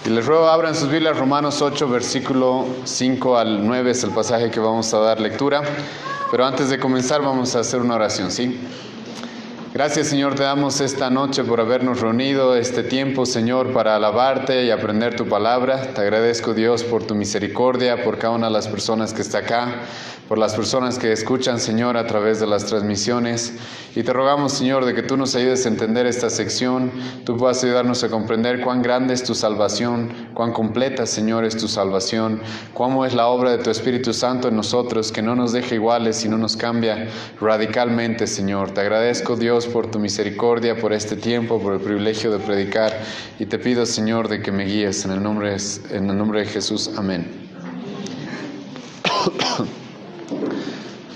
Y les ruego abran sus Biblias, Romanos 8, versículo 5 al 9 es el pasaje que vamos a dar lectura. Pero antes de comenzar vamos a hacer una oración, ¿sí? Gracias, Señor, te damos esta noche por habernos reunido, este tiempo, Señor, para alabarte y aprender tu palabra. Te agradezco, Dios, por tu misericordia, por cada una de las personas que está acá, por las personas que escuchan, Señor, a través de las transmisiones. Y te rogamos, Señor, de que tú nos ayudes a entender esta sección, tú puedas ayudarnos a comprender cuán grande es tu salvación, cuán completa, Señor, es tu salvación, cómo es la obra de tu Espíritu Santo en nosotros, que no nos deja iguales y no nos cambia radicalmente, Señor. Te agradezco, Dios, por tu misericordia, por este tiempo, por el privilegio de predicar. Y te pido, Señor, de que me guíes en el nombre de Jesús. Amén.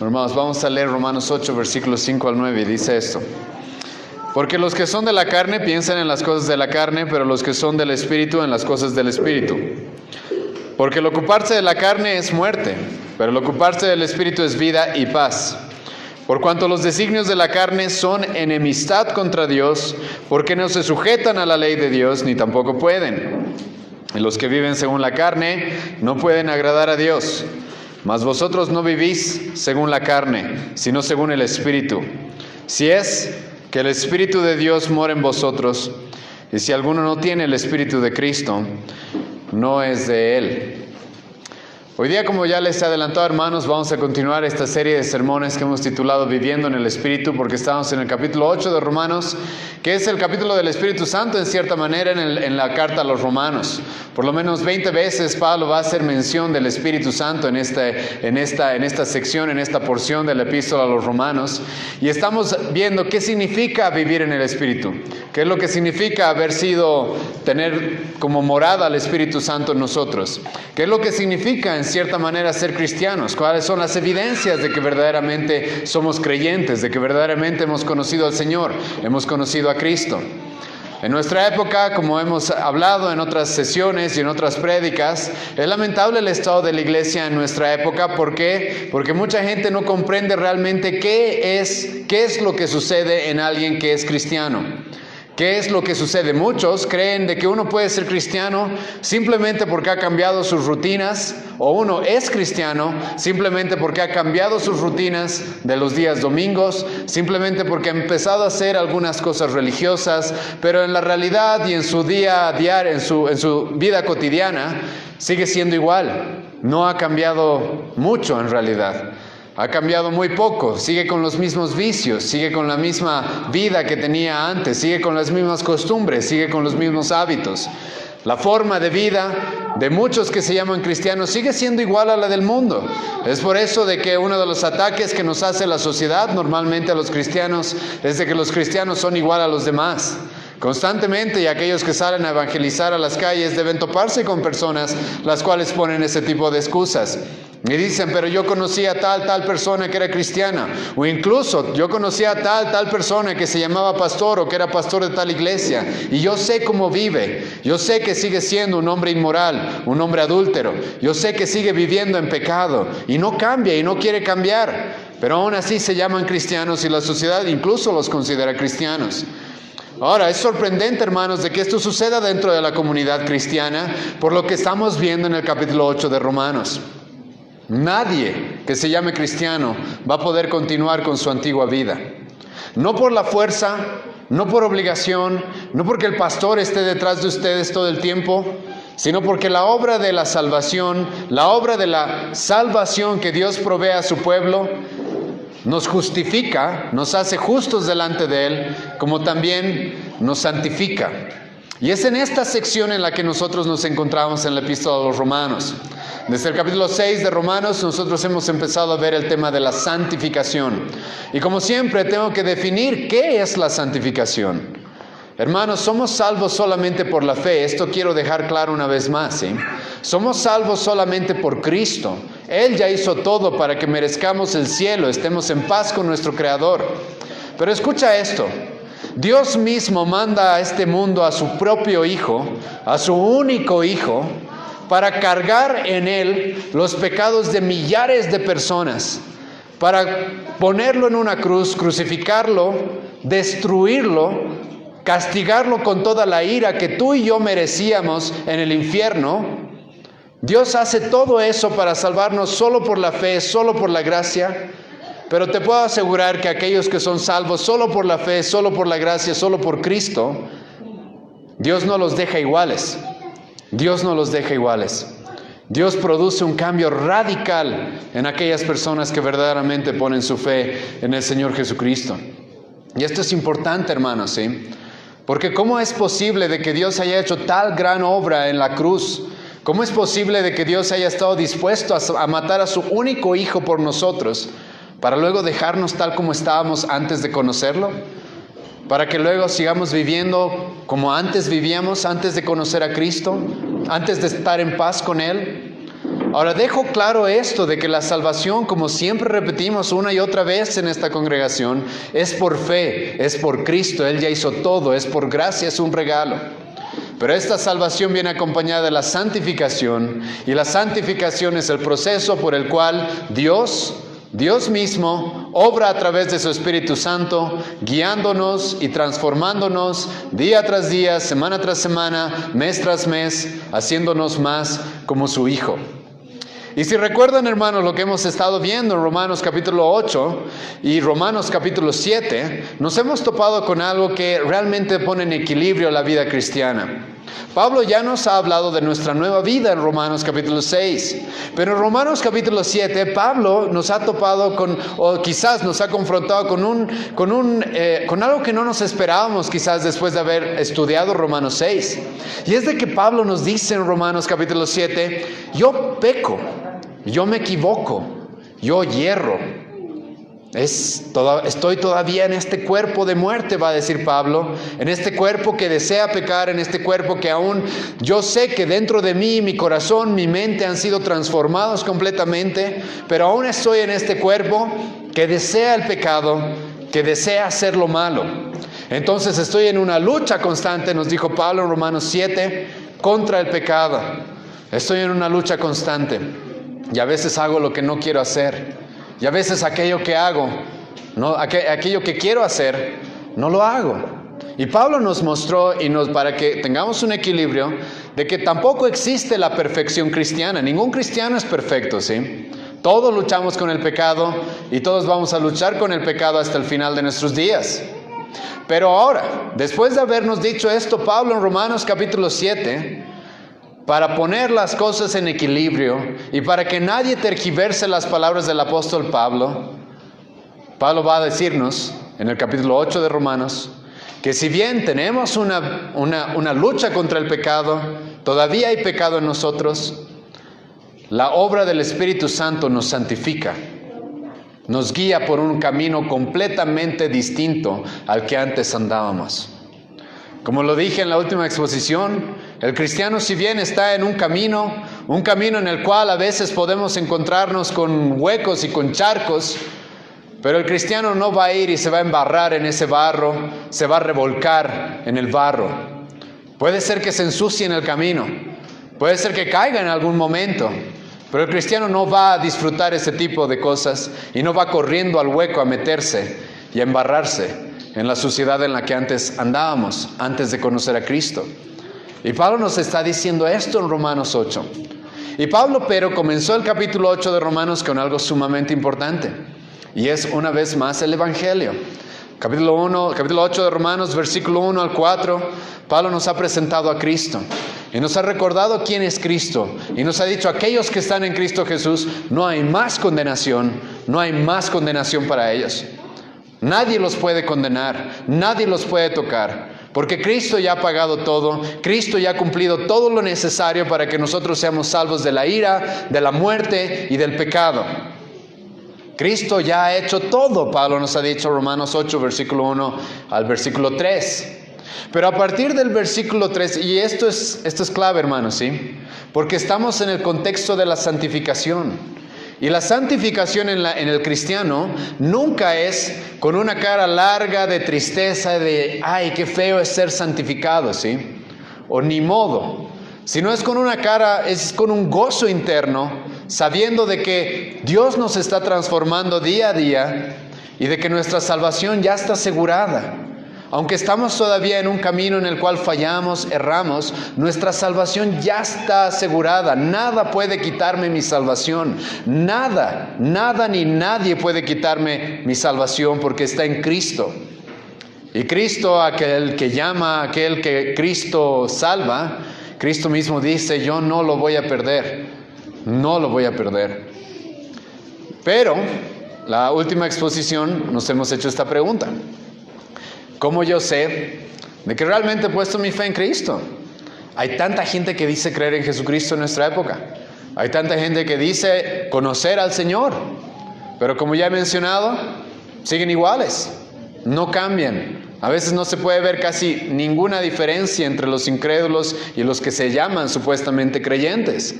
Hermanos, vamos a leer Romanos 8, versículos 5 al 9, y dice esto: porque los que son de la carne piensan en las cosas de la carne, pero los que son del Espíritu en las cosas del Espíritu. Porque el ocuparse de la carne es muerte, pero el ocuparse del Espíritu es vida y paz. Por cuanto los designios de la carne son enemistad contra Dios, porque no se sujetan a la ley de Dios, ni tampoco pueden. Y los que viven según la carne no pueden agradar a Dios. Mas vosotros no vivís según la carne, sino según el Espíritu. Si es que el Espíritu de Dios mora en vosotros, y si alguno no tiene el Espíritu de Cristo, no es de él. Hoy día, como ya les he adelantado, hermanos, vamos a continuar esta serie de sermones que hemos titulado Viviendo en el Espíritu, porque estamos en el capítulo 8 de Romanos, que es el capítulo del Espíritu Santo en cierta manera en la carta a los romanos. Por lo menos 20 veces Pablo va a hacer mención del Espíritu Santo en esta sección, en esta porción de la epístola a los romanos. Y estamos viendo qué significa vivir en el Espíritu, qué es lo que significa tener como morada al Espíritu Santo en nosotros, qué es lo que significa en cierta manera ser cristianos, cuáles son las evidencias de que verdaderamente somos creyentes, de que verdaderamente hemos conocido al Señor, hemos conocido a Cristo. En nuestra época, como hemos hablado en otras sesiones y en otras prédicas, es lamentable el estado de la iglesia en nuestra época. ¿Por qué? Porque mucha gente no comprende realmente qué es lo que sucede en alguien que es cristiano. ¿Qué es lo que sucede? Muchos creen de que uno puede ser cristiano simplemente porque ha cambiado sus rutinas, o uno es cristiano simplemente porque ha cambiado sus rutinas de los días domingos, simplemente porque ha empezado a hacer algunas cosas religiosas, pero en la realidad y en su día a día, en su vida cotidiana, sigue siendo igual. No ha cambiado mucho en realidad. Ha cambiado muy poco, sigue con los mismos vicios, sigue con la misma vida que tenía antes, sigue con las mismas costumbres, sigue con los mismos hábitos. La forma de vida de muchos que se llaman cristianos sigue siendo igual a la del mundo. Es por eso de que uno de los ataques que nos hace la sociedad normalmente a los cristianos es de que los cristianos son igual a los demás. Constantemente, y aquellos que salen a evangelizar a las calles deben toparse con personas las cuales ponen ese tipo de excusas. Y dicen, pero yo conocía a tal persona que era cristiana, o incluso yo conocía a tal persona que se llamaba pastor o que era pastor de tal iglesia, y yo sé cómo vive, yo sé que sigue siendo un hombre inmoral, un hombre adúltero, yo sé que sigue viviendo en pecado, y no cambia y no quiere cambiar, pero aún así se llaman cristianos y la sociedad incluso los considera cristianos. Ahora, es sorprendente, hermanos, de que esto suceda dentro de la comunidad cristiana, por lo que estamos viendo en el capítulo 8 de Romanos. Nadie que se llame cristiano va a poder continuar con su antigua vida. No por la fuerza, no por obligación, no porque el pastor esté detrás de ustedes todo el tiempo, sino porque la obra de la salvación, la obra de la salvación que Dios provee a su pueblo, nos justifica, nos hace justos delante de Él, como también nos santifica. Y es en esta sección en la que nosotros nos encontramos en la epístola a los Romanos. Desde el capítulo 6 de Romanos nosotros hemos empezado a ver el tema de la santificación. Y como siempre tengo que definir qué es la santificación. Hermanos, somos salvos solamente por la fe. Esto quiero dejar claro una vez más, ¿sí? Somos salvos solamente por Cristo. Él ya hizo todo para que merezcamos el cielo, estemos en paz con nuestro Creador. Pero escucha esto. Dios mismo manda a este mundo a su propio Hijo, a su único Hijo, para cargar en Él los pecados de millares de personas, para ponerlo en una cruz, crucificarlo, destruirlo, castigarlo con toda la ira que tú y yo merecíamos en el infierno, Dios hace todo eso para salvarnos solo por la fe, solo por la gracia. Pero te puedo asegurar que aquellos que son salvos solo por la fe, solo por la gracia, solo por Cristo, Dios no los deja iguales. Dios no los deja iguales. Dios produce un cambio radical en aquellas personas que verdaderamente ponen su fe en el Señor Jesucristo. Y esto es importante, hermanos, ¿sí? Porque ¿cómo es posible de que Dios haya hecho tal gran obra en la cruz? ¿Cómo es posible de que Dios haya estado dispuesto a matar a su único hijo por nosotros, para luego dejarnos tal como estábamos antes de conocerlo? Para que luego sigamos viviendo como antes vivíamos, antes de conocer a Cristo, antes de estar en paz con Él. Ahora dejo claro esto de que la salvación, como siempre repetimos una y otra vez en esta congregación, es por fe, es por Cristo. Él ya hizo todo, es por gracia, es un regalo. Pero esta salvación viene acompañada de la santificación, y la santificación es el proceso por el cual Dios mismo obra a través de su Espíritu Santo, guiándonos y transformándonos día tras día, semana tras semana, mes tras mes, haciéndonos más como su Hijo. Y si recuerdan, hermanos, lo que hemos estado viendo en Romanos capítulo 8 y Romanos capítulo 7, nos hemos topado con algo que realmente pone en equilibrio la vida cristiana. Pablo ya nos ha hablado de nuestra nueva vida en Romanos capítulo 6, pero en Romanos capítulo 7 Pablo nos ha topado con, o quizás nos ha confrontado con algo que no nos esperábamos quizás después de haber estudiado Romanos 6. Y es de que Pablo nos dice en Romanos capítulo 7, yo peco, yo me equivoco, yo hierro. Estoy todavía en este cuerpo de muerte, va a decir Pablo, en este cuerpo que desea pecar, en este cuerpo que aún yo sé que dentro de mí, mi corazón, mi mente han sido transformados completamente, pero aún estoy en este cuerpo que desea el pecado, que desea hacer lo malo. Entonces estoy en una lucha constante, nos dijo Pablo en Romanos 7, contra el pecado. Estoy en una lucha constante y a veces hago lo que no quiero hacer. Y a veces aquello que hago, aquello que quiero hacer, no lo hago. Y Pablo nos mostró, para que tengamos un equilibrio, de que tampoco existe la perfección cristiana. Ningún cristiano es perfecto, ¿sí? Todos luchamos con el pecado y todos vamos a luchar con el pecado hasta el final de nuestros días. Pero ahora, después de habernos dicho esto, Pablo en Romanos capítulo 7... para poner las cosas en equilibrio y para que nadie tergiverse las palabras del apóstol Pablo, Pablo va a decirnos en el capítulo 8 de Romanos que si bien tenemos una lucha contra el pecado, todavía hay pecado en nosotros, la obra del Espíritu Santo nos santifica, nos guía por un camino completamente distinto al que antes andábamos. Como lo dije en la última exposición, el cristiano, si bien está en un camino en el cual a veces podemos encontrarnos con huecos y con charcos, pero el cristiano no va a ir y se va a embarrar en ese barro, se va a revolcar en el barro. Puede ser que se ensucie en el camino, puede ser que caiga en algún momento, pero el cristiano no va a disfrutar ese tipo de cosas y no va corriendo al hueco a meterse y a embarrarse en la suciedad en la que antes andábamos, antes de conocer a Cristo. Y Pablo nos está diciendo esto en Romanos 8. Y Pablo, pero comenzó el capítulo 8 de Romanos con algo sumamente importante, y es una vez más el Evangelio. Capítulo 8 de Romanos, versículo 1 al 4, Pablo nos ha presentado a Cristo y nos ha recordado quién es Cristo, y nos ha dicho: aquellos que están en Cristo Jesús, no hay más condenación para ellos. Nadie los puede condenar, nadie los puede tocar, porque Cristo ya ha pagado todo, Cristo ya ha cumplido todo lo necesario para que nosotros seamos salvos de la ira, de la muerte y del pecado. Cristo ya ha hecho todo, Pablo nos ha dicho, Romanos 8, versículo 1 al versículo 3. Pero a partir del versículo 3, y esto es clave, hermanos, ¿sí? Porque estamos en el contexto de la santificación. Y la santificación en el cristiano nunca es con una cara larga de tristeza, de ¡ay, qué feo es ser santificado!, ¿sí? O ni modo. Sino es con una cara, es con un gozo interno, sabiendo de que Dios nos está transformando día a día y de que nuestra salvación ya está asegurada. Aunque estamos todavía en un camino en el cual fallamos, erramos, nuestra salvación ya está asegurada. Nada puede quitarme mi salvación. Nada ni nadie puede quitarme mi salvación porque está en Cristo. Y Cristo, aquel que llama, aquel que Cristo salva, Cristo mismo dice, yo no lo voy a perder. No lo voy a perder. Pero, la última exposición nos hemos hecho esta pregunta. ¿Cómo yo sé de que realmente he puesto mi fe en Cristo? Hay tanta gente que dice creer en Jesucristo en nuestra época. Hay tanta gente que dice conocer al Señor. Pero como ya he mencionado, siguen iguales. No cambian. A veces no se puede ver casi ninguna diferencia entre los incrédulos y los que se llaman supuestamente creyentes.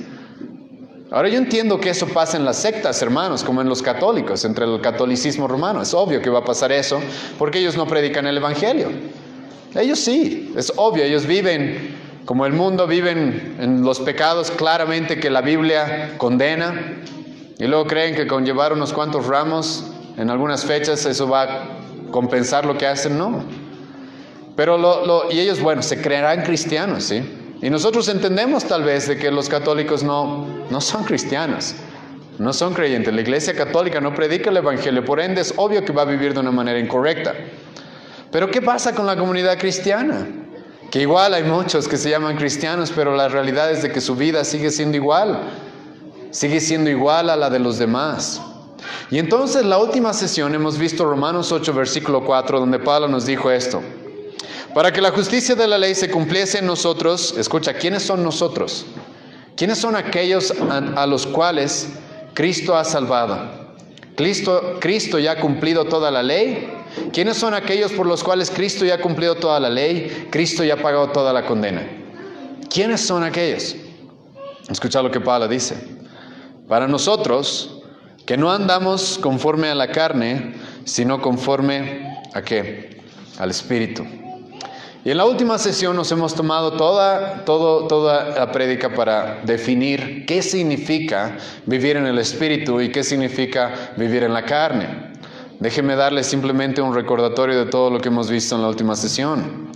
Ahora yo entiendo que eso pasa en las sectas, hermanos, como en los católicos, entre el catolicismo romano. Es obvio que va a pasar eso, porque ellos no predican el Evangelio. Ellos sí, es obvio, ellos viven como el mundo, viven en los pecados claramente que la Biblia condena, y luego creen que con llevar unos cuantos ramos en algunas fechas eso va a compensar lo que hacen. No. Pero y ellos, bueno, se creerán cristianos, ¿sí? Y nosotros entendemos tal vez de que los católicos no son cristianos, no son creyentes. La Iglesia Católica no predica el Evangelio, por ende es obvio que va a vivir de una manera incorrecta. Pero ¿qué pasa con la comunidad cristiana? Que igual hay muchos que se llaman cristianos, pero la realidad es de que su vida sigue siendo igual a la de los demás. Y entonces la última sesión hemos visto Romanos 8, versículo 4, donde Pablo nos dijo esto. Para que la justicia de la ley se cumpliese en nosotros, escucha, ¿quiénes son nosotros? ¿Quiénes son aquellos a los cuales Cristo ha salvado? Cristo ya ha cumplido toda la ley. ¿Quiénes son aquellos por los cuales Cristo ya ha cumplido toda la ley? Cristo ya ha pagado toda la condena. ¿Quiénes son aquellos? Escucha lo que Pablo dice. Para nosotros, que no andamos conforme a la carne, sino conforme ¿a qué? Al Espíritu. Y en la última sesión nos hemos tomado toda la prédica para definir qué significa vivir en el Espíritu y qué significa vivir en la carne. Déjenme darles simplemente un recordatorio de todo lo que hemos visto en la última sesión.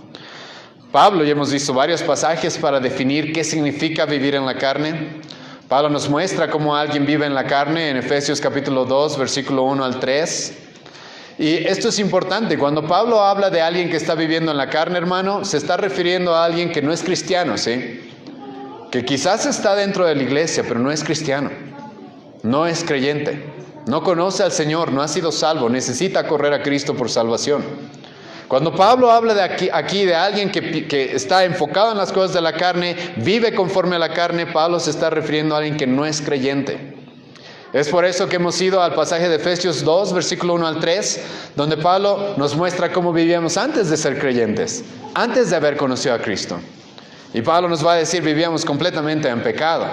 Pablo, ya hemos visto varios pasajes para definir qué significa vivir en la carne. Pablo nos muestra cómo alguien vive en la carne en Efesios capítulo 2, versículo 1 al 3. Y esto es importante. Cuando Pablo habla de alguien que está viviendo en la carne, hermano, se está refiriendo a alguien que no es cristiano, ¿sí? Que quizás está dentro de la iglesia, pero no es cristiano. No es creyente. No conoce al Señor, no ha sido salvo, necesita correr a Cristo por salvación. Cuando Pablo habla de aquí de alguien que está enfocado en las cosas de la carne, vive conforme a la carne, Pablo se está refiriendo a alguien que no es creyente. Es por eso que hemos ido al pasaje de Efesios 2, versículo 1 al 3, donde Pablo nos muestra cómo vivíamos antes de ser creyentes, antes de haber conocido a Cristo. Y Pablo nos va a decir, vivíamos completamente en pecado.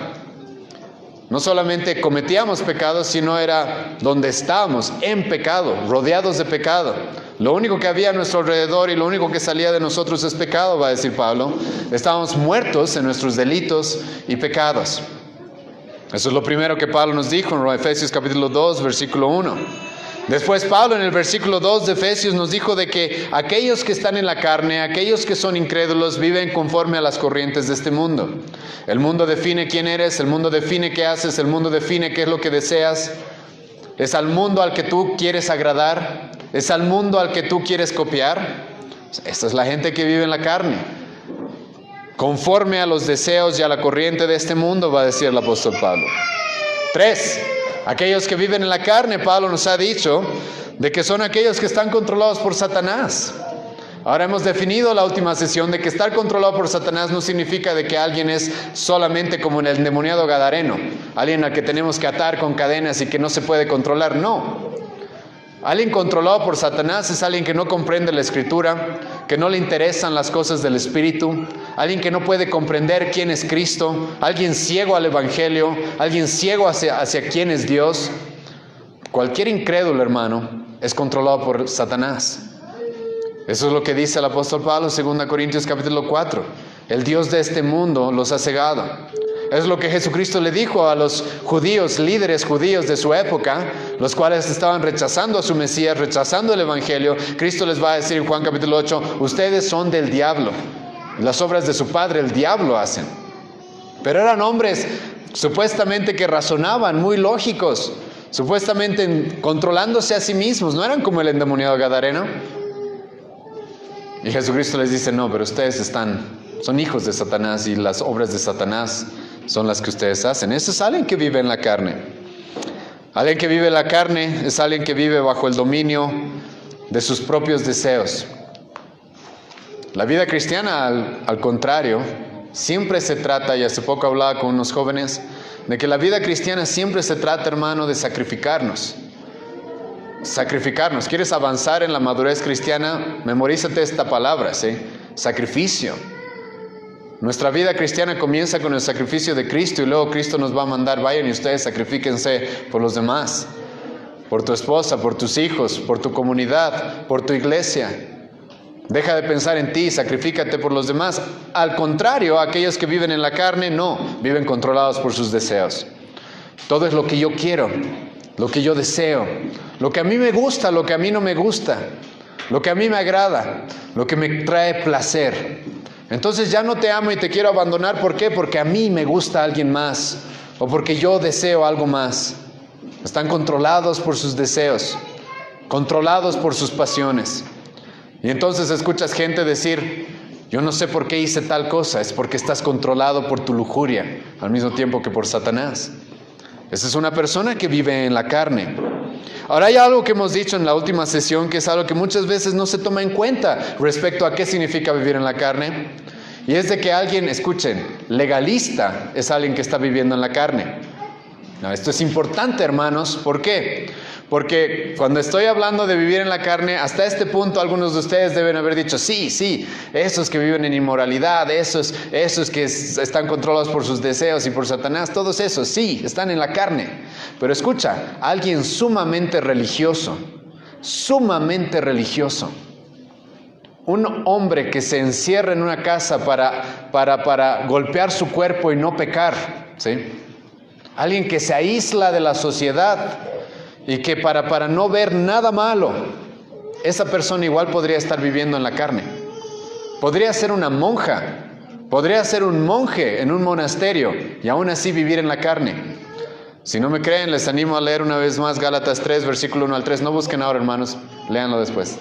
No solamente cometíamos pecados, sino era donde estábamos, en pecado, rodeados de pecado. Lo único que había a nuestro alrededor y lo único que salía de nosotros es pecado, va a decir Pablo. Estábamos muertos en nuestros delitos y pecados. Eso es lo primero que Pablo nos dijo en Efesios capítulo 2, versículo 1. Después Pablo en el versículo 2 de Efesios nos dijo de que aquellos que están en la carne, aquellos que son incrédulos, viven conforme a las corrientes de este mundo. El mundo define quién eres, el mundo define qué haces, el mundo define qué es lo que deseas. Es al mundo al que tú quieres agradar, es al mundo al que tú quieres copiar. Esta es la gente que vive en la carne. Conforme a los deseos y a la corriente de este mundo, va a decir el apóstol Pablo. 3. Aquellos que viven en la carne, Pablo nos ha dicho de que son aquellos que están controlados por Satanás. Ahora hemos definido la última sesión de que estar controlado por Satanás no significa de que alguien es solamente como en el endemoniado gadareno, alguien al que tenemos que atar con cadenas y que no se puede controlar. No. Alguien controlado por Satanás es alguien que no comprende la Escritura, que no le interesan las cosas del Espíritu, alguien que no puede comprender quién es Cristo, alguien ciego al Evangelio, alguien ciego hacia quién es Dios. Cualquier incrédulo, hermano, es controlado por Satanás. Eso es lo que dice el apóstol Pablo en 2 Corintios capítulo 4. El Dios de este mundo los ha cegado. Es lo que Jesucristo le dijo a los judíos, líderes judíos de su época, los cuales estaban rechazando a su Mesías, rechazando el Evangelio. Cristo les va a decir en Juan capítulo 8, ustedes son del diablo. Las obras de su padre, el diablo, hacen. Pero eran hombres supuestamente que razonaban, muy lógicos, supuestamente controlándose a sí mismos. No eran como el endemoniado gadareno. Y Jesucristo les dice, no, pero ustedes son hijos de Satanás y las obras de Satanás son las que ustedes hacen. Eso es alguien que vive en la carne. Alguien que vive en la carne es alguien que vive bajo el dominio de sus propios deseos. La vida cristiana, al contrario, siempre se trata, y hace poco hablaba con unos jóvenes, de que la vida cristiana siempre se trata, hermano, de sacrificarnos. Sacrificarnos. ¿Quieres avanzar en la madurez cristiana? Memorízate esta palabra, ¿sí? Sacrificio. Nuestra vida cristiana comienza con el sacrificio de Cristo y luego Cristo nos va a mandar, vayan y ustedes sacrifíquense por los demás, por tu esposa, por tus hijos, por tu comunidad, por tu iglesia. Deja de pensar en ti, sacrifícate por los demás. Al contrario, aquellos que viven en la carne, no, viven controlados por sus deseos. Todo es lo que yo quiero, lo que yo deseo, lo que a mí me gusta, lo que a mí no me gusta, lo que a mí me agrada, lo que me trae placer. Entonces ya no te amo y te quiero abandonar. ¿Por qué? Porque a mí me gusta alguien más o porque yo deseo algo más. Están controlados por sus deseos, controlados por sus pasiones. Y entonces escuchas gente decir, yo no sé por qué hice tal cosa, es porque estás controlado por tu lujuria, al mismo tiempo que por Satanás. Esa es una persona que vive en la carne. Ahora hay algo que hemos dicho en la última sesión, que es algo que muchas veces no se toma en cuenta respecto a qué significa vivir en la carne. Y es de que alguien, escuchen, legalista es alguien que está viviendo en la carne. No, esto es importante, hermanos. ¿Por qué? Porque cuando estoy hablando de vivir en la carne, hasta este punto algunos de ustedes deben haber dicho, sí, esos que viven en inmoralidad, esos que están controlados por sus deseos y por Satanás, todos esos, sí, están en la carne. Pero escucha, alguien sumamente religioso, un hombre que se encierra en una casa para golpear su cuerpo y no pecar, ¿sí? Alguien que se aísla de la sociedad y que para no ver nada malo, esa persona igual podría estar viviendo en la carne. Podría ser una monja, podría ser un monje en un monasterio y aún así vivir en la carne. Si no me creen, les animo a leer una vez más Gálatas 3, versículo 1 al 3. No busquen ahora, hermanos, léanlo después.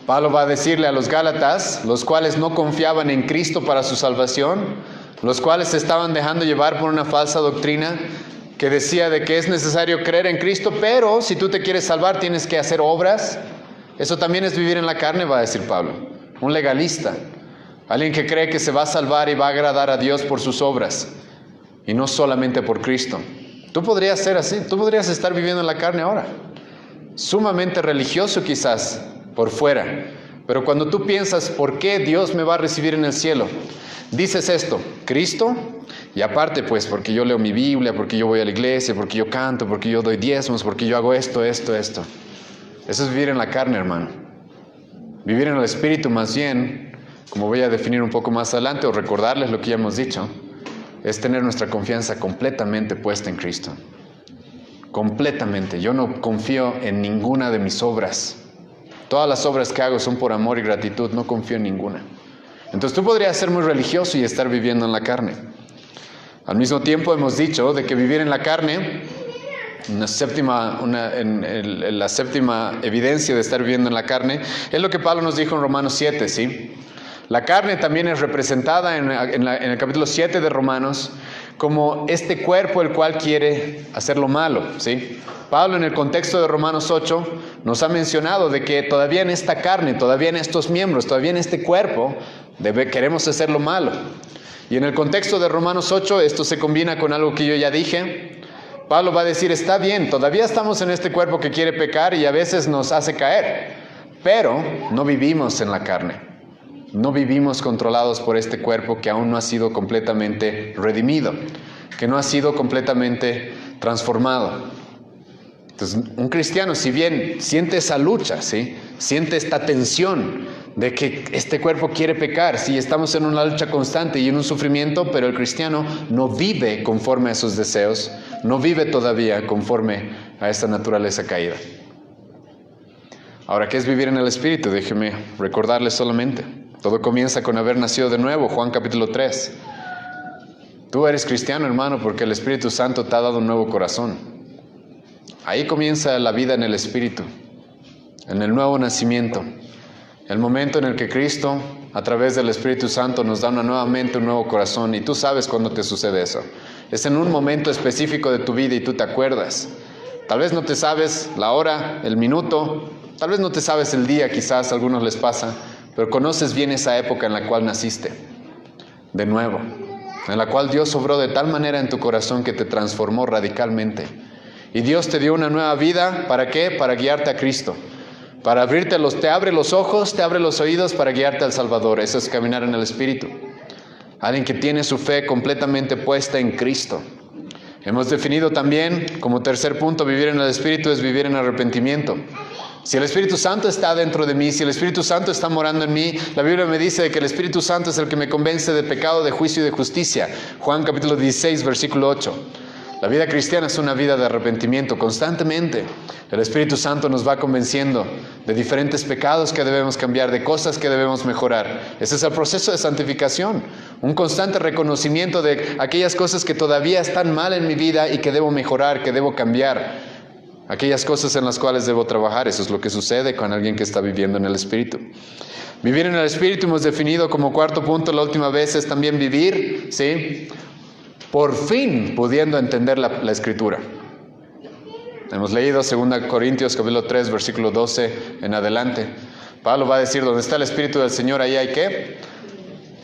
Pablo va a decirle a los Gálatas, los cuales no confiaban en Cristo para su salvación, los cuales se estaban dejando llevar por una falsa doctrina que decía de que es necesario creer en Cristo, pero si tú te quieres salvar tienes que hacer obras. Eso también es vivir en la carne, va a decir Pablo. Un legalista, alguien que cree que se va a salvar y va a agradar a Dios por sus obras y no solamente por Cristo. Tú podrías ser así, tú podrías estar viviendo en la carne ahora, sumamente religioso quizás por fuera, pero cuando tú piensas, ¿por qué Dios me va a recibir en el cielo? Dices esto, Cristo, y aparte pues porque yo leo mi Biblia, porque yo voy a la iglesia, porque yo canto, porque yo doy diezmos, porque yo hago esto. Eso es vivir en la carne, hermano. Vivir en el Espíritu más bien, como voy a definir un poco más adelante o recordarles lo que ya hemos dicho, es tener nuestra confianza completamente puesta en Cristo. Completamente. Yo no confío en ninguna de mis obras. Todas las obras que hago son por amor y gratitud, no confío en ninguna. Entonces tú podrías ser muy religioso y estar viviendo en la carne. Al mismo tiempo hemos dicho de que vivir en la carne, la séptima evidencia de estar viviendo en la carne, es lo que Pablo nos dijo en Romanos 7, ¿sí? La carne también es representada en el capítulo 7 de Romanos como este cuerpo el cual quiere hacer lo malo, ¿sí? Pablo en el contexto de Romanos 8 nos ha mencionado de que todavía en esta carne, todavía en estos miembros, todavía en este cuerpo, queremos hacer lo malo. Y en el contexto de Romanos 8 esto se combina con algo que yo ya dije. Pablo va a decir, está bien, todavía estamos en este cuerpo que quiere pecar y a veces nos hace caer, pero no vivimos en la carne. No vivimos controlados por este cuerpo que aún no ha sido completamente redimido, que no ha sido completamente transformado. Entonces, un cristiano, si bien siente esa lucha, ¿sí? Siente esta tensión de que este cuerpo quiere pecar. Sí, estamos en una lucha constante y en un sufrimiento, pero el cristiano no vive conforme a sus deseos, no vive todavía conforme a esta naturaleza caída. Ahora, ¿qué es vivir en el Espíritu? Déjeme recordarles solamente. Todo comienza con haber nacido de nuevo, Juan capítulo 3. Tú eres cristiano, hermano, porque el Espíritu Santo te ha dado un nuevo corazón. Ahí comienza la vida en el Espíritu, en el nuevo nacimiento. El momento en el que Cristo, a través del Espíritu Santo, nos da nuevamente un nuevo corazón. Y tú sabes cuándo te sucede eso. Es en un momento específico de tu vida y tú te acuerdas. Tal vez no te sabes la hora, el minuto, tal vez no te sabes el día, quizás a algunos les pasa, pero conoces bien esa época en la cual naciste, de nuevo, en la cual Dios obró de tal manera en tu corazón que te transformó radicalmente. Y Dios te dio una nueva vida, ¿para qué? Para guiarte a Cristo. Para te abre los ojos, te abre los oídos para guiarte al Salvador. Eso es caminar en el Espíritu. Alguien que tiene su fe completamente puesta en Cristo. Hemos definido también, como tercer punto, vivir en el Espíritu es vivir en arrepentimiento. Si el Espíritu Santo está dentro de mí, si el Espíritu Santo está morando en mí, la Biblia me dice que el Espíritu Santo es el que me convence de pecado, de juicio y de justicia. Juan capítulo 16, versículo 8. La vida cristiana es una vida de arrepentimiento constantemente. El Espíritu Santo nos va convenciendo de diferentes pecados que debemos cambiar, de cosas que debemos mejorar. Ese es el proceso de santificación, un constante reconocimiento de aquellas cosas que todavía están mal en mi vida y que debo mejorar, que debo cambiar, aquellas cosas en las cuales debo trabajar. Eso es lo que sucede con alguien que está viviendo en el Espíritu. Vivir en el Espíritu hemos definido como cuarto punto la última vez es también vivir, ¿sí?, por fin pudiendo entender la Escritura. Hemos leído 2 Corintios capítulo 3, versículo 12 en adelante. Pablo va a decir, donde está el Espíritu del Señor, ahí hay ¿qué?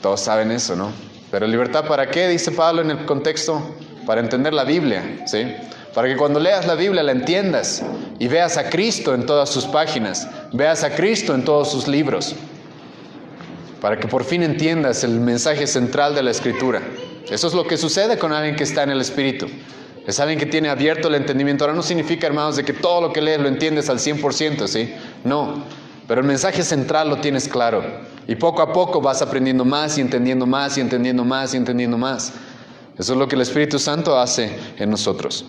Todos saben eso, ¿no? Pero libertad ¿para qué? Dice Pablo en el contexto, para entender la Biblia, ¿sí? Para que cuando leas la Biblia la entiendas y veas a Cristo en todas sus páginas, veas a Cristo en todos sus libros. Para que por fin entiendas el mensaje central de la Escritura. Eso es lo que sucede con alguien que está en el Espíritu. Es alguien que tiene abierto el entendimiento. Ahora no significa, hermanos, de que todo lo que lees lo entiendes al 100%, ¿sí? No, pero el mensaje central lo tienes claro. Y poco a poco vas aprendiendo más y entendiendo más y entendiendo más y entendiendo más. Eso es lo que el Espíritu Santo hace en nosotros.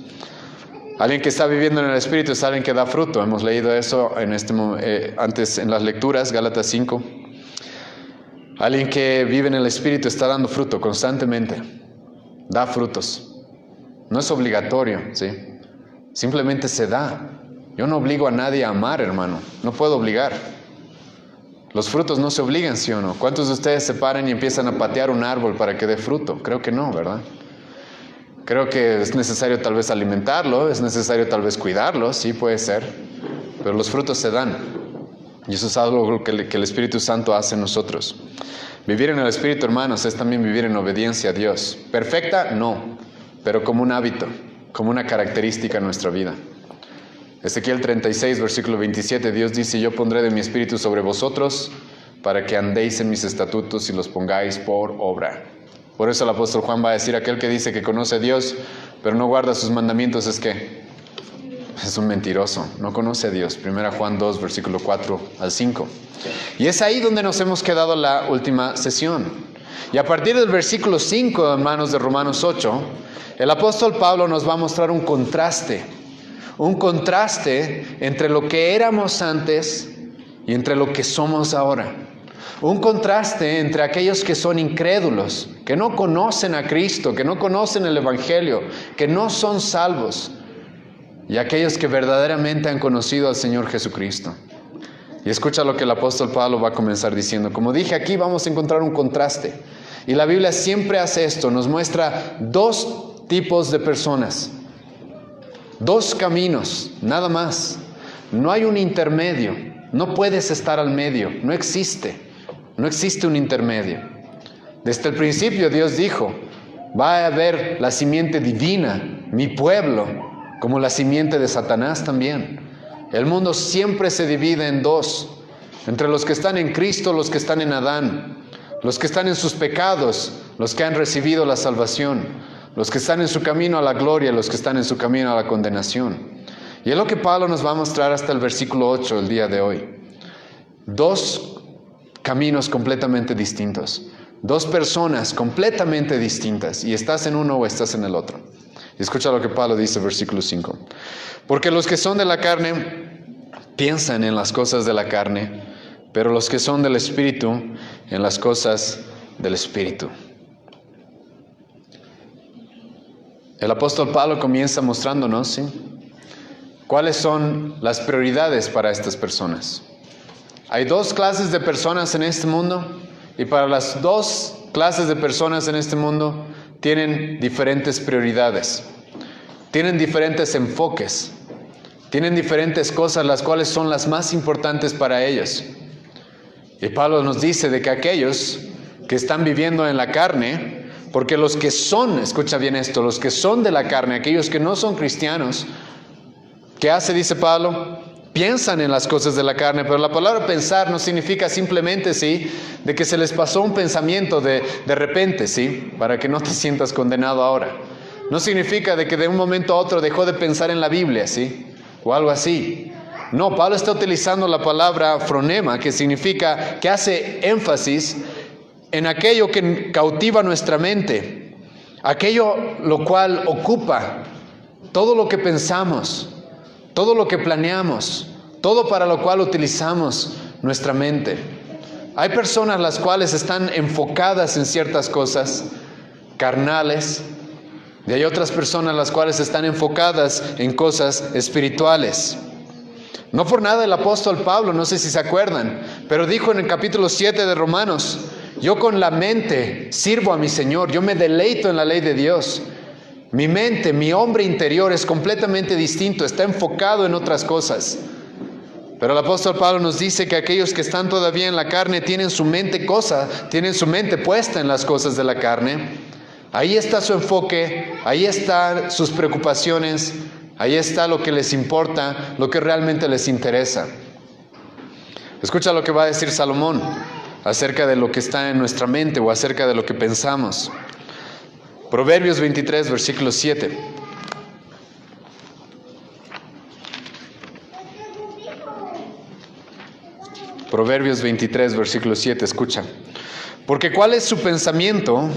Alguien que está viviendo en el Espíritu es alguien que da fruto. Hemos leído eso antes en las lecturas, Gálatas 5. Alguien que vive en el Espíritu está dando fruto constantemente. Da frutos. No es obligatorio, ¿sí? Simplemente se da. Yo no obligo a nadie a amar, hermano. No puedo obligar. Los frutos no se obligan, ¿sí o no? ¿Cuántos de ustedes se paran y empiezan a patear un árbol para que dé fruto? Creo que no, ¿verdad? Creo que es necesario tal vez alimentarlo, es necesario tal vez cuidarlo, sí puede ser. Pero los frutos se dan. Y eso es algo que el Espíritu Santo hace en nosotros. Vivir en el Espíritu, hermanos, es también vivir en obediencia a Dios. ¿Perfecta? No, pero como un hábito, como una característica en nuestra vida. Ezequiel 36, versículo 27, Dios dice, yo pondré de mi Espíritu sobre vosotros para que andéis en mis estatutos y los pongáis por obra. Por eso el apóstol Juan va a decir, aquel que dice que conoce a Dios, pero no guarda sus mandamientos, es que es un mentiroso, no conoce a Dios. 1 Juan 2, versículo 4 al 5. Y es ahí donde nos hemos quedado la última sesión. Y a partir del versículo 5, hermanos, de Romanos 8, el apóstol Pablo nos va a mostrar un contraste entre lo que éramos antes y entre lo que somos ahora. Un contraste entre aquellos que son incrédulos, que no conocen a Cristo, que no conocen el Evangelio, que no son salvos, y aquellos que verdaderamente han conocido al Señor Jesucristo. Y escucha lo que el apóstol Pablo va a comenzar diciendo. Como dije, aquí vamos a encontrar un contraste. Y la Biblia siempre hace esto, nos muestra dos tipos de personas, dos caminos, nada más. No hay un intermedio, no puedes estar al medio, no existe un intermedio. Desde el principio Dios dijo, va a haber la simiente divina, mi pueblo, como la simiente de Satanás también. El mundo siempre se divide en dos, entre los que están en Cristo, los que están en Adán, los que están en sus pecados, los que han recibido la salvación, los que están en su camino a la gloria, los que están en su camino a la condenación. Y es lo que Pablo nos va a mostrar hasta el versículo 8 el día de hoy. Dos caminos completamente distintos. Dos personas completamente distintas. Y estás en uno o estás en el otro. Y escucha lo que Pablo dice, versículo 5. Porque los que son de la carne piensan en las cosas de la carne, pero los que son del Espíritu en las cosas del Espíritu. El apóstol Pablo comienza mostrándonos, ¿sí?, cuáles son las prioridades para estas personas. Hay dos clases de personas en este mundo, y para las dos clases de personas en este mundo tienen diferentes prioridades, tienen diferentes enfoques, tienen diferentes cosas las cuales son las más importantes para ellos. Y Pablo nos dice de que aquellos que están viviendo en la carne, porque los que son, escucha bien esto, los que son de la carne, aquellos que no son cristianos, ¿qué hace? Dice Pablo, piensan en las cosas de la carne, pero la palabra pensar no significa simplemente, ¿sí?, de que se les pasó un pensamiento de repente, ¿sí?, para que no te sientas condenado ahora. No significa de que de un momento a otro dejó de pensar en la Biblia, ¿sí?, o algo así. No, Pablo está utilizando la palabra fronema, que significa que hace énfasis en aquello que cautiva nuestra mente, aquello lo cual ocupa todo lo que pensamos, todo lo que planeamos, todo para lo cual utilizamos nuestra mente. Hay personas las cuales están enfocadas en ciertas cosas carnales, y hay otras personas las cuales están enfocadas en cosas espirituales. No por nada el apóstol Pablo, no sé si se acuerdan, pero dijo en el capítulo 7 de Romanos, yo con la mente sirvo a mi Señor, yo me deleito en la ley de Dios. Mi mente, mi hombre interior es completamente distinto, está enfocado en otras cosas. Pero el apóstol Pablo nos dice que aquellos que están todavía en la carne tienen su mente puesta en las cosas de la carne. Ahí está su enfoque, ahí están sus preocupaciones, ahí está lo que les importa, lo que realmente les interesa. Escucha lo que va a decir Salomón acerca de lo que está en nuestra mente o acerca de lo que pensamos. Proverbios 23, versículo 7. Proverbios 23, versículo 7, escucha. Porque cuál es su pensamiento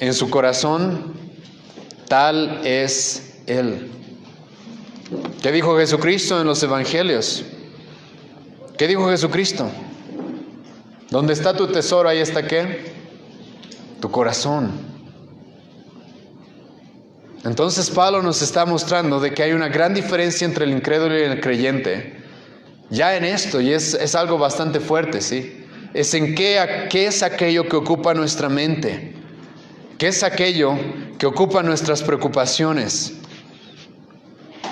en su corazón, tal es él. ¿Qué dijo Jesucristo en los evangelios? ¿Qué dijo Jesucristo? ¿Dónde está tu tesoro, ahí está qué? Tu corazón. Entonces Pablo nos está mostrando de que hay una gran diferencia entre el incrédulo y el creyente. Ya en esto, y es algo bastante fuerte, ¿sí? Es en qué es aquello que ocupa nuestra mente. ¿Qué es aquello que ocupa nuestras preocupaciones?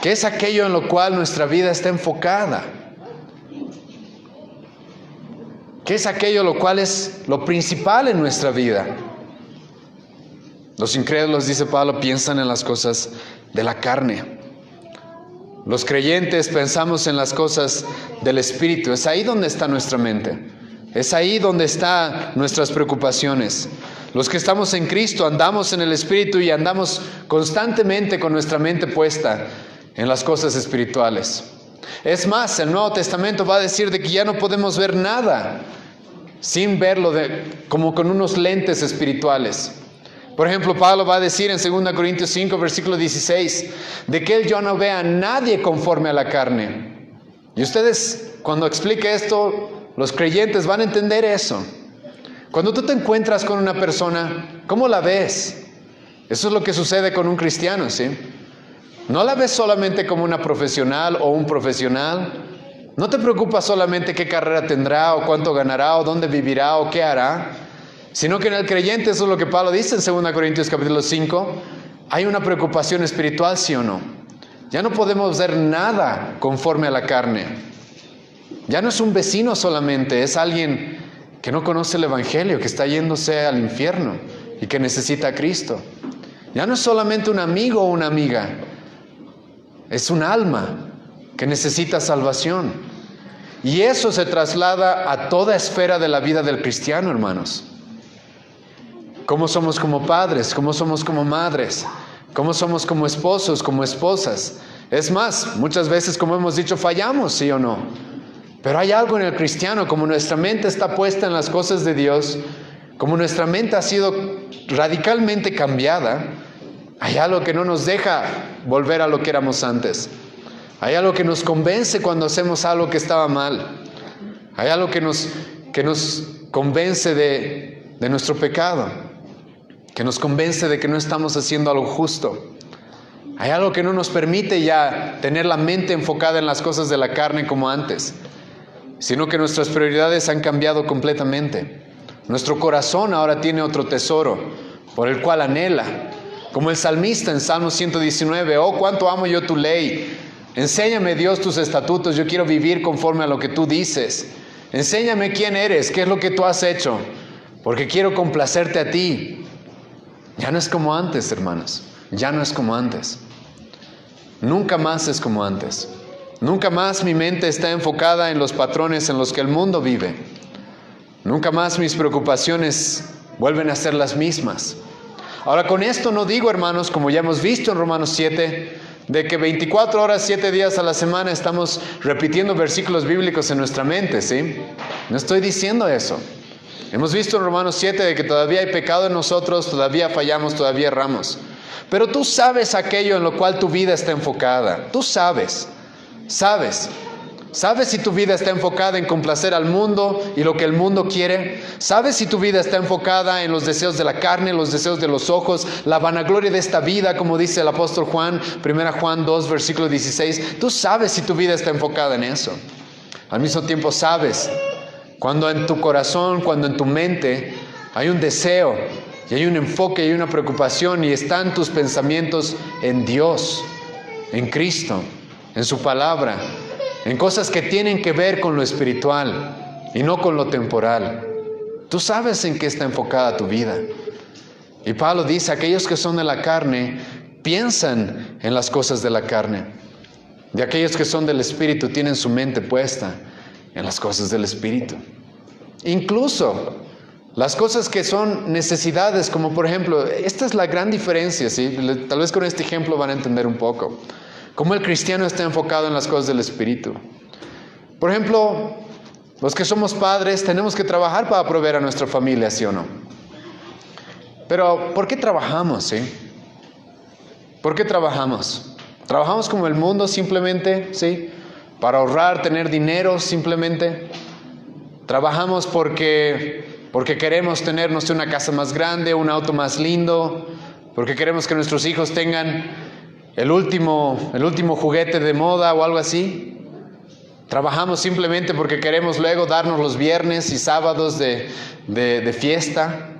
¿Qué es aquello en lo cual nuestra vida está enfocada? ¿Qué es aquello lo cual es lo principal en nuestra vida? Los incrédulos, dice Pablo, piensan en las cosas de la carne. Los creyentes pensamos en las cosas del Espíritu. Es ahí donde está nuestra mente. Es ahí donde están nuestras preocupaciones. Los que estamos en Cristo andamos en el Espíritu y andamos constantemente con nuestra mente puesta en las cosas espirituales. Es más, el Nuevo Testamento va a decir de que ya no podemos ver nada sin verlo como con unos lentes espirituales. Por ejemplo, Pablo va a decir en 2 Corintios 5, versículo 16, de que él yo no vea a nadie conforme a la carne. Y ustedes, cuando explique esto, los creyentes van a entender eso. Cuando tú te encuentras con una persona, ¿cómo la ves? Eso es lo que sucede con un cristiano, ¿sí? No la ves solamente como una profesional o un profesional. No te preocupa solamente qué carrera tendrá o cuánto ganará o dónde vivirá o qué hará. Sino que en el creyente, eso es lo que Pablo dice en 2 Corintios capítulo 5, hay una preocupación espiritual, ¿sí o no? Ya no podemos ver nada conforme a la carne. Ya no es un vecino solamente, es alguien que no conoce el Evangelio, que está yéndose al infierno y que necesita a Cristo. Ya no es solamente un amigo o una amiga, es un alma que necesita salvación. Y eso se traslada a toda esfera de la vida del cristiano, hermanos. Cómo somos como padres, cómo somos como madres, cómo somos como esposos, como esposas. Es más, muchas veces, como hemos dicho, fallamos, ¿sí o no? Pero hay algo en el cristiano, como nuestra mente está puesta en las cosas de Dios, como nuestra mente ha sido radicalmente cambiada, hay algo que no nos deja volver a lo que éramos antes. Hay algo que nos convence cuando hacemos algo que estaba mal. Hay algo que nos convence de nuestro pecado, que nos convence de que no estamos haciendo algo justo. Hay algo que no nos permite ya tener la mente enfocada en las cosas de la carne como antes, sino que nuestras prioridades han cambiado completamente. Nuestro corazón ahora tiene otro tesoro por el cual anhela. Como el salmista en Salmo 119, oh, cuánto amo yo tu ley. Enséñame, Dios, tus estatutos, yo quiero vivir conforme a lo que tú dices. Enséñame quién eres, qué es lo que tú has hecho, porque quiero complacerte a ti. Ya no es como antes, hermanos, ya no es como antes. Nunca más es como antes. Nunca más mi mente está enfocada en los patrones en los que el mundo vive. Nunca más mis preocupaciones vuelven a ser las mismas. Ahora, con esto no digo, hermanos, como ya hemos visto en Romanos 7, de que 24 horas, 7 días a la semana estamos repitiendo versículos bíblicos en nuestra mente, ¿sí? No estoy diciendo eso. Hemos visto en Romanos 7 de que todavía hay pecado en nosotros, todavía fallamos, todavía erramos. Pero tú sabes aquello en lo cual tu vida está enfocada. Tú sabes. ¿Sabes si tu vida está enfocada en complacer al mundo y lo que el mundo quiere? ¿Sabes si tu vida está enfocada en los deseos de la carne, los deseos de los ojos, la vanagloria de esta vida, como dice el apóstol Juan, 1 Juan 2, versículo 16? Tú sabes si tu vida está enfocada en eso. Al mismo tiempo sabes cuando en tu corazón, cuando en tu mente hay un deseo y hay un enfoque y hay una preocupación y están tus pensamientos en Dios, en Cristo, en su palabra, en cosas que tienen que ver con lo espiritual y no con lo temporal. Tú sabes en qué está enfocada tu vida. Y Pablo dice, aquellos que son de la carne piensan en las cosas de la carne. Y aquellos que son del Espíritu tienen su mente puesta en las cosas del Espíritu. Incluso las cosas que son necesidades, como por ejemplo, esta es la gran diferencia, ¿sí? Tal vez con este ejemplo van a entender un poco cómo el cristiano está enfocado en las cosas del Espíritu. Por ejemplo, los que somos padres tenemos que trabajar para proveer a nuestra familia, ¿sí o no? Pero, ¿por qué trabajamos, sí? ¿Por qué trabajamos? ¿Trabajamos como el mundo simplemente, sí? ¿Para ahorrar, tener dinero simplemente? ¿Trabajamos porque queremos tener, no sé, una casa más grande, un auto más lindo? ¿Porque queremos que nuestros hijos tengan el último juguete de moda o algo así? ¿Trabajamos simplemente porque queremos luego darnos los viernes y sábados de fiesta?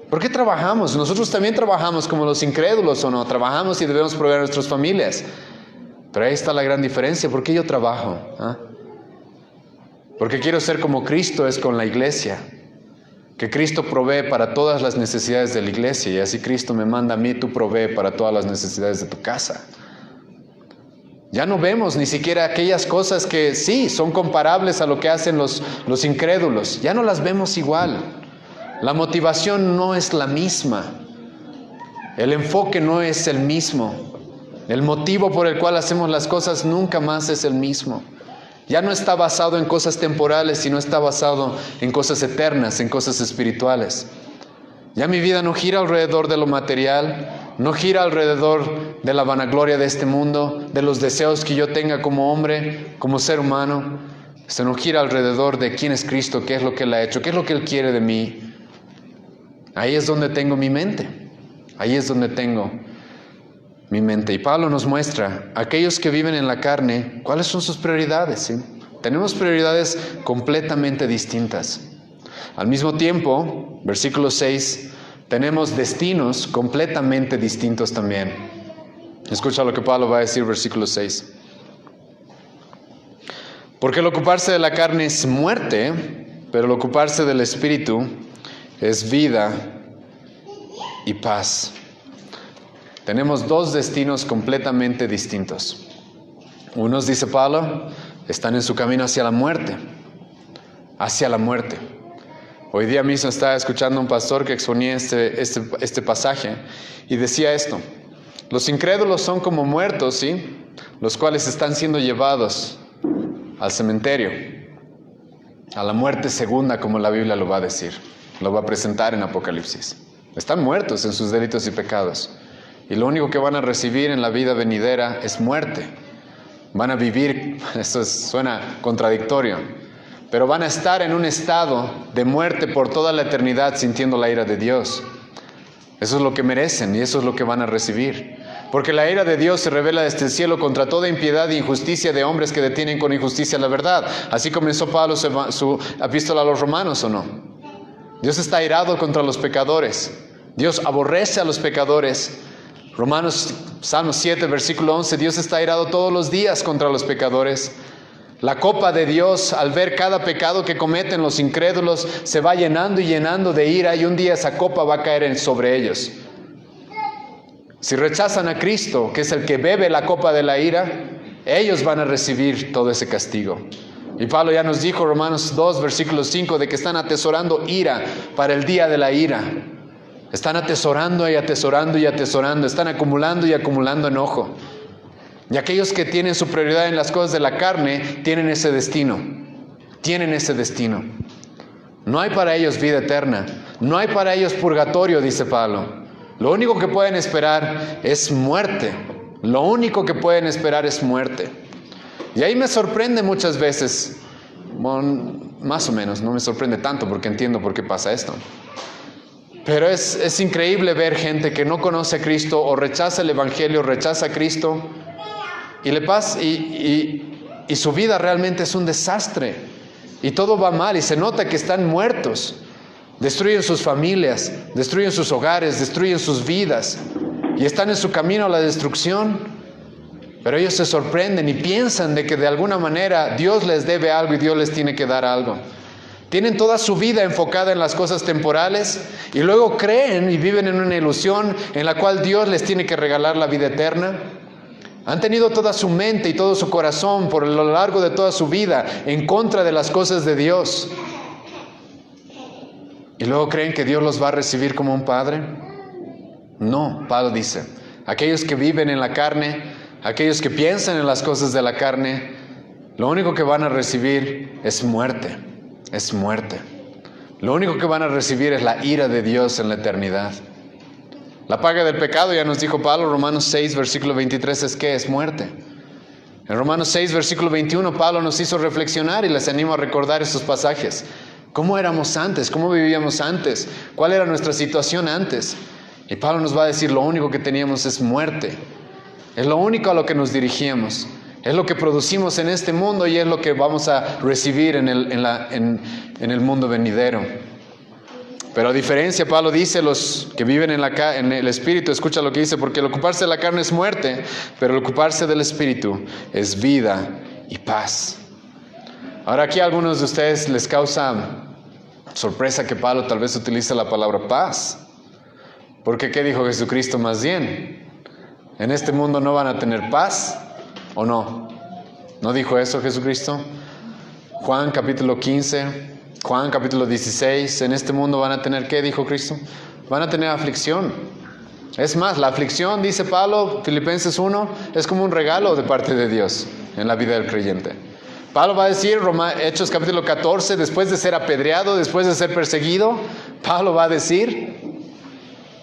¿Por qué trabajamos? Nosotros también trabajamos como los incrédulos, ¿o no? Trabajamos y debemos proveer a nuestras familias. Pero ahí está la gran diferencia. ¿Por qué yo trabajo? ¿Ah? Porque quiero ser como Cristo es con la iglesia. Que Cristo provee para todas las necesidades de la iglesia. Y así Cristo me manda a mí, tú provee para todas las necesidades de tu casa. Ya no vemos ni siquiera aquellas cosas que sí, son comparables a lo que hacen los incrédulos. Ya no las vemos igual. La motivación no es la misma. El enfoque no es el mismo. El motivo por el cual hacemos las cosas nunca más es el mismo. Ya no está basado en cosas temporales, sino está basado en cosas eternas, en cosas espirituales. Ya mi vida no gira alrededor de lo material, no gira alrededor de la vanagloria de este mundo, de los deseos que yo tenga como hombre, como ser humano. Esto no gira alrededor de quién es Cristo, qué es lo que Él ha hecho, qué es lo que Él quiere de mí. Ahí es donde tengo mi mente. Ahí es donde tengo mi mente. Y Pablo nos muestra, aquellos que viven en la carne, ¿cuáles son sus prioridades? ¿Sí? Tenemos prioridades completamente distintas. Al mismo tiempo, versículo 6, tenemos destinos completamente distintos también. Escucha lo que Pablo va a decir, versículo 6. Porque el ocuparse de la carne es muerte, pero el ocuparse del Espíritu es vida y paz. Tenemos dos destinos completamente distintos. Unos, dice Pablo, están en su camino hacia la muerte. Hacia la muerte. Hoy día mismo estaba escuchando a un pastor que exponía este pasaje y decía esto: los incrédulos son como muertos, ¿sí? Los cuales están siendo llevados al cementerio, a la muerte segunda, como la Biblia lo va a decir, lo va a presentar en Apocalipsis. Están muertos en sus delitos y pecados, y lo único que van a recibir en la vida venidera es muerte. Van a vivir, eso suena contradictorio, pero van a estar en un estado de muerte por toda la eternidad sintiendo la ira de Dios. Eso es lo que merecen y eso es lo que van a recibir. Porque la ira de Dios se revela desde el cielo contra toda impiedad e injusticia de hombres que detienen con injusticia la verdad. Así comenzó Pablo su epístola a los romanos, ¿o no? Dios está airado contra los pecadores. Dios aborrece a los pecadores. Salmos 7, versículo 11, Dios está airado todos los días contra los pecadores. La copa de Dios, al ver cada pecado que cometen los incrédulos, se va llenando y llenando de ira, y un día esa copa va a caer sobre ellos. Si rechazan a Cristo, que es el que bebe la copa de la ira, ellos van a recibir todo ese castigo. Y Pablo ya nos dijo, Romanos 2, versículo 5, de que están atesorando ira para el día de la ira. Están atesorando y atesorando y atesorando, están acumulando y acumulando enojo. Y aquellos que tienen su prioridad en las cosas de la carne, tienen ese destino. Tienen ese destino. No hay para ellos vida eterna. No hay para ellos purgatorio, dice Pablo. Lo único que pueden esperar es muerte. Lo único que pueden esperar es muerte. Y ahí me sorprende muchas veces, bueno, más o menos, no me sorprende tanto porque entiendo por qué pasa esto. Pero es increíble ver gente que no conoce a Cristo o rechaza el Evangelio, rechaza a Cristo y su vida realmente es un desastre. Y todo va mal y se nota que están muertos. Destruyen sus familias, destruyen sus hogares, destruyen sus vidas y están en su camino a la destrucción. Pero ellos se sorprenden y piensan de que de alguna manera Dios les debe algo y Dios les tiene que dar algo. Tienen toda su vida enfocada en las cosas temporales y luego creen y viven en una ilusión en la cual Dios les tiene que regalar la vida eterna. Han tenido toda su mente y todo su corazón por lo largo de toda su vida en contra de las cosas de Dios. ¿Y luego creen que Dios los va a recibir como un padre? No, Pablo dice, aquellos que viven en la carne, aquellos que piensan en las cosas de la carne, lo único que van a recibir es muerte. Es muerte. Lo único que van a recibir es la ira de Dios en la eternidad. La paga del pecado, ya nos dijo Pablo, Romanos 6, versículo 23, es ¿qué? Es muerte. En Romanos 6, versículo 21, Pablo nos hizo reflexionar y les animo a recordar estos pasajes. ¿Cómo éramos antes? ¿Cómo vivíamos antes? ¿Cuál era nuestra situación antes? Y Pablo nos va a decir, lo único que teníamos es muerte. Es lo único a lo que nos dirigíamos. Es lo que producimos en este mundo y es lo que vamos a recibir en el mundo venidero. Pero a diferencia, Pablo dice, los que viven en el Espíritu, escucha lo que dice, porque el ocuparse de la carne es muerte, pero el ocuparse del Espíritu es vida y paz. Ahora aquí a algunos de ustedes les causa sorpresa que Pablo tal vez utilice la palabra paz. Porque ¿qué dijo Jesucristo más bien? En este mundo no van a tener paz. ¿O no? ¿No dijo eso Jesucristo? Juan capítulo 15, Juan capítulo 16, en este mundo van a tener, ¿qué dijo Cristo? Van a tener aflicción. Es más, la aflicción, dice Pablo, Filipenses 1, es como un regalo de parte de Dios en la vida del creyente. Pablo va a decir, Hechos capítulo 14, después de ser apedreado, después de ser perseguido, Pablo va a decir,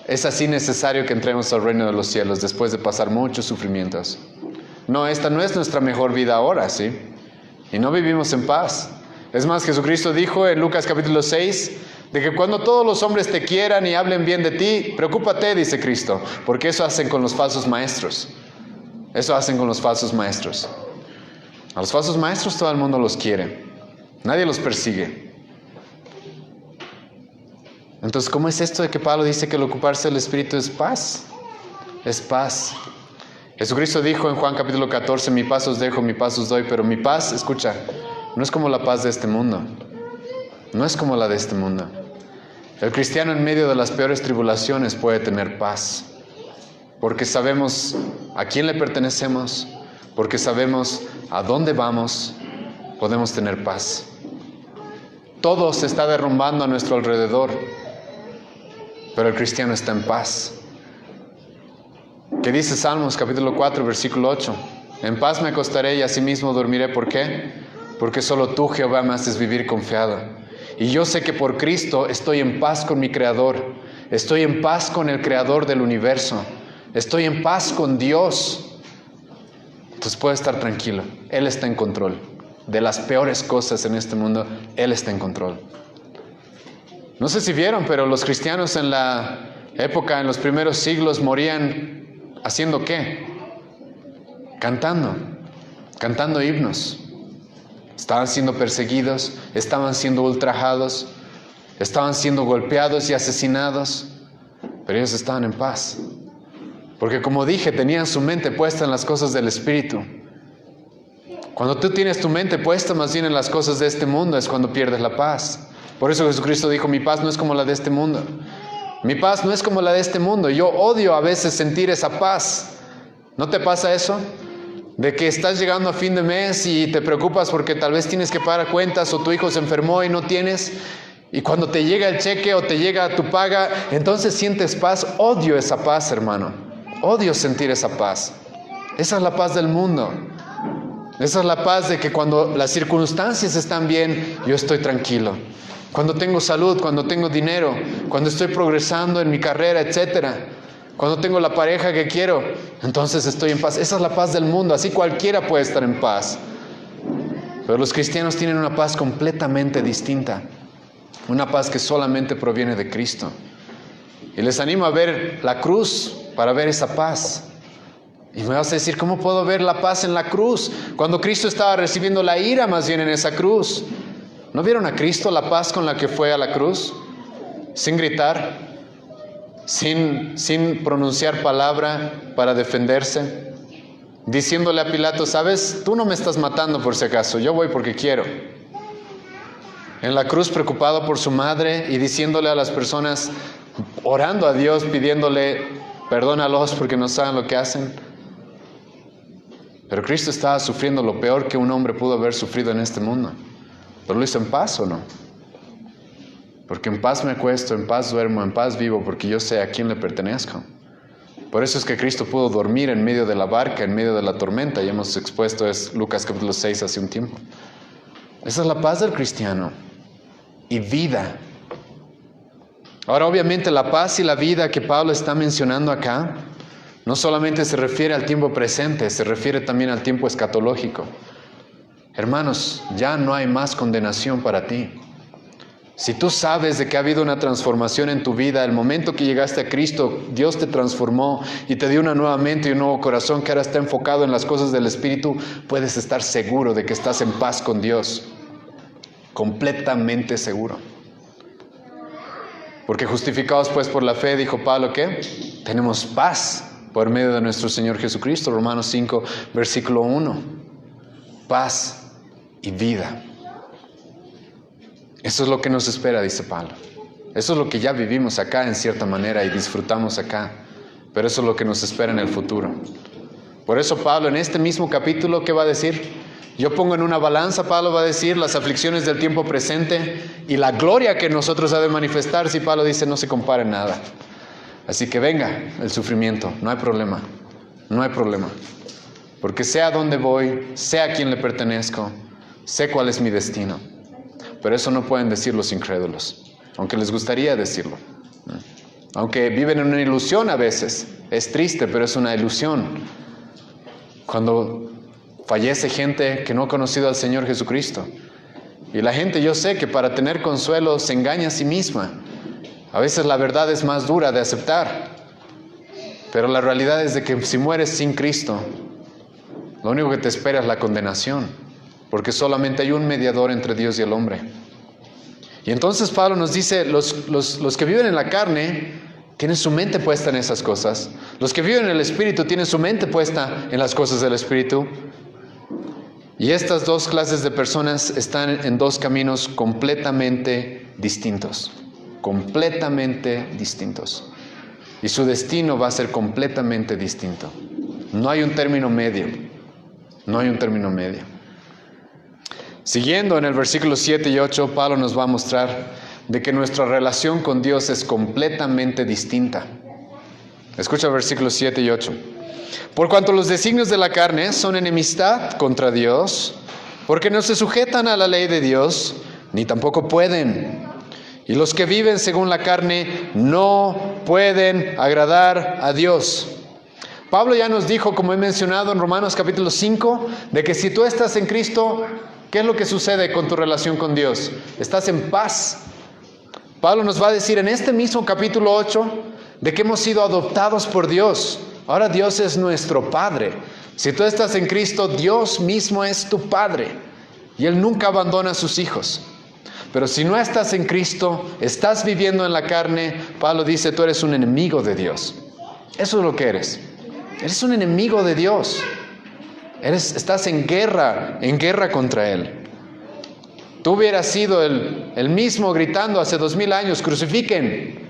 es así necesario que entremos al reino de los cielos después de pasar muchos sufrimientos. No, esta no es nuestra mejor vida ahora, ¿sí? Y no vivimos en paz. Es más, Jesucristo dijo en Lucas capítulo 6, de que cuando todos los hombres te quieran y hablen bien de ti, preocúpate, dice Cristo, porque eso hacen con los falsos maestros. Eso hacen con los falsos maestros. A los falsos maestros todo el mundo los quiere. Nadie los persigue. Entonces, ¿cómo es esto de que Pablo dice que el ocuparse del Espíritu es paz? Es paz. Jesucristo dijo en Juan capítulo 14, mi paz os dejo, mi paz os doy, pero mi paz, escucha, no es como la paz de este mundo. No es como la de este mundo. El cristiano en medio de las peores tribulaciones puede tener paz, porque sabemos a quién le pertenecemos, porque sabemos a dónde vamos, podemos tener paz. Todo se está derrumbando a nuestro alrededor, pero el cristiano está en paz. ¿Qué dice Salmos capítulo 4, versículo 8? En paz me acostaré y asimismo dormiré. ¿Por qué? porque solo tú, Jehová, me haces vivir confiado. Y yo sé que por Cristo estoy en paz con mi Creador, estoy en paz con el Creador del universo, estoy en paz con Dios. Entonces puedo estar tranquilo, Él está en control. De las peores cosas en este mundo, Él está en control. No sé si vieron, pero los cristianos en la época, en los primeros siglos, morían ¿haciendo qué? Cantando himnos. Estaban siendo perseguidos, estaban siendo ultrajados, estaban siendo golpeados y asesinados, pero ellos estaban en paz. Porque como dije, tenían su mente puesta en las cosas del Espíritu. Cuando tú tienes tu mente puesta más bien en las cosas de este mundo, es cuando pierdes la paz. Por eso Jesucristo dijo, mi paz no es como la de este mundo. Mi paz no es como la de este mundo. Yo odio a veces sentir esa paz. ¿No te pasa eso? De que estás llegando a fin de mes y te preocupas porque tal vez tienes que pagar cuentas o tu hijo se enfermó y no tienes. Y cuando te llega el cheque o te llega tu paga, entonces sientes paz. Odio esa paz, hermano. Odio sentir esa paz. Esa es la paz del mundo. Esa es la paz de que cuando las circunstancias están bien, yo estoy tranquilo. Cuando tengo salud, cuando tengo dinero, cuando estoy progresando en mi carrera, etcétera. Cuando tengo la pareja que quiero, entonces estoy en paz. Esa es la paz del mundo, así cualquiera puede estar en paz. Pero los cristianos tienen una paz completamente distinta. Una paz que solamente proviene de Cristo. Y les animo a ver la cruz para ver esa paz. Y me vas a decir, ¿cómo puedo ver la paz en la cruz? Cuando Cristo estaba recibiendo la ira más bien en esa cruz. ¿No vieron a Cristo la paz con la que fue a la cruz? Sin gritar. Sin pronunciar palabra para defenderse, diciéndole a Pilato, ¿sabes? Tú no me estás matando por si acaso, yo voy porque quiero. En la cruz preocupado por su madre y diciéndole a las personas, orando a Dios, pidiéndole, perdónalos porque no saben lo que hacen. Pero Cristo estaba sufriendo lo peor que un hombre pudo haber sufrido en este mundo. ¿Pero lo hizo en paz o no? Porque en paz me acuesto, en paz duermo, en paz vivo, porque yo sé a quién le pertenezco. Por eso es que Cristo pudo dormir en medio de la barca, en medio de la tormenta. Ya hemos expuesto es Lucas capítulo 6 hace un tiempo. Esa es la paz del cristiano. Y vida. Ahora, obviamente, la paz y la vida que Pablo está mencionando acá, no solamente se refiere al tiempo presente, se refiere también al tiempo escatológico. Hermanos, ya no hay más condenación para ti. Si tú sabes de que ha habido una transformación en tu vida, el momento que llegaste a Cristo, Dios te transformó y te dio una nueva mente y un nuevo corazón que ahora está enfocado en las cosas del Espíritu, puedes estar seguro de que estás en paz con Dios. Completamente seguro. Porque justificados pues por la fe, dijo Pablo, ¿qué? Tenemos paz por medio de nuestro Señor Jesucristo. Romanos 5, versículo 1. Paz y vida. Eso es lo que nos espera, dice Pablo. Eso es lo que ya vivimos acá en cierta manera y disfrutamos acá. Pero eso es lo que nos espera en el futuro. Por eso Pablo en este mismo capítulo, ¿qué va a decir? Yo pongo en una balanza, Pablo va a decir, las aflicciones del tiempo presente y la gloria que nosotros ha de manifestar. Si Pablo dice, no se compara en nada. Así que venga el sufrimiento, no hay problema. No hay problema. Porque sé a dónde voy, sé a quién le pertenezco, sé cuál es mi destino. Pero eso no pueden decir los incrédulos, aunque les gustaría decirlo. Aunque viven en una ilusión a veces. Es triste, pero es una ilusión. Cuando fallece gente que no ha conocido al Señor Jesucristo. Y la gente, yo sé que para tener consuelo se engaña a sí misma. A veces la verdad es más dura de aceptar. Pero la realidad es de que si mueres sin Cristo, lo único que te espera es la condenación. Porque solamente hay un mediador entre Dios y el hombre. Y entonces Pablo nos dice, los que viven en la carne tienen su mente puesta en esas cosas. Los que viven en el Espíritu tienen su mente puesta en las cosas del Espíritu. Y estas dos clases de personas están en dos caminos completamente distintos. Completamente distintos. Y su destino va a ser completamente distinto. No hay un término medio. No hay un término medio. Siguiendo en el versículo 7 y 8, Pablo nos va a mostrar de que nuestra relación con Dios es completamente distinta. Escucha versículos 7 y 8. Por cuanto los designios de la carne son enemistad contra Dios, Porque no se sujetan a la ley de Dios, ni tampoco pueden. Y los que viven según la carne no pueden agradar a Dios. Pablo ya nos dijo, como he mencionado en Romanos capítulo 5, de que si tú estás en Cristo, ¿qué es lo que sucede con tu relación con Dios? Estás en paz. Pablo nos va a decir en este mismo capítulo 8 de que hemos sido adoptados por Dios. Ahora Dios es nuestro Padre. Si tú estás en Cristo, Dios mismo es tu Padre. Y Él nunca abandona a sus hijos. Pero si no estás en Cristo, estás viviendo en la carne, Pablo dice, tú eres un enemigo de Dios. Eso es lo que eres. Eres un enemigo de Dios. Estás en guerra contra Él. Tú hubieras sido el mismo gritando hace 2000 años, crucifiquen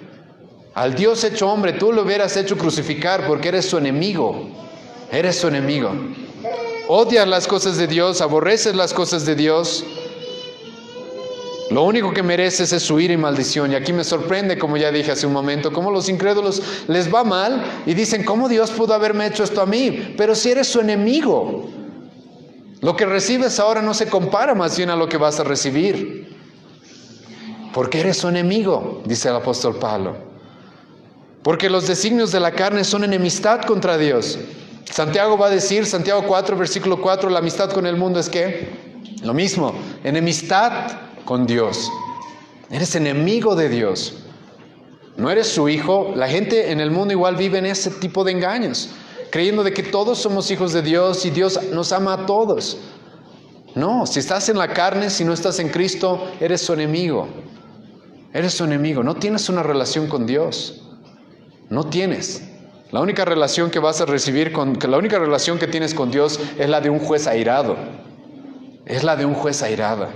al Dios hecho hombre. Tú lo hubieras hecho crucificar porque eres su enemigo. Eres su enemigo. Odias las cosas de Dios, aborreces las cosas de Dios. Lo único que mereces es su ira y maldición. Y aquí me sorprende, como ya dije hace un momento, cómo los incrédulos les va mal y dicen, ¿cómo Dios pudo haberme hecho esto a mí? Pero si eres su enemigo, lo que recibes ahora no se compara más bien a lo que vas a recibir. Porque eres su enemigo, dice el apóstol Pablo. Porque los designios de la carne son enemistad contra Dios. Santiago va a decir, Santiago 4, versículo 4, la amistad con el mundo es ¿qué? Lo mismo, enemistad con Dios. Eres enemigo de Dios. No eres su hijo. La gente en el mundo igual vive en ese tipo de engaños, creyendo de que todos somos hijos de Dios y Dios nos ama a todos. No, si estás en la carne, si no estás en Cristo, eres su enemigo. Eres su enemigo. No tienes una relación con Dios. No tienes. La única relación que vas a recibir, la única relación que tienes con Dios es la de un juez airado. Es la de un juez airado.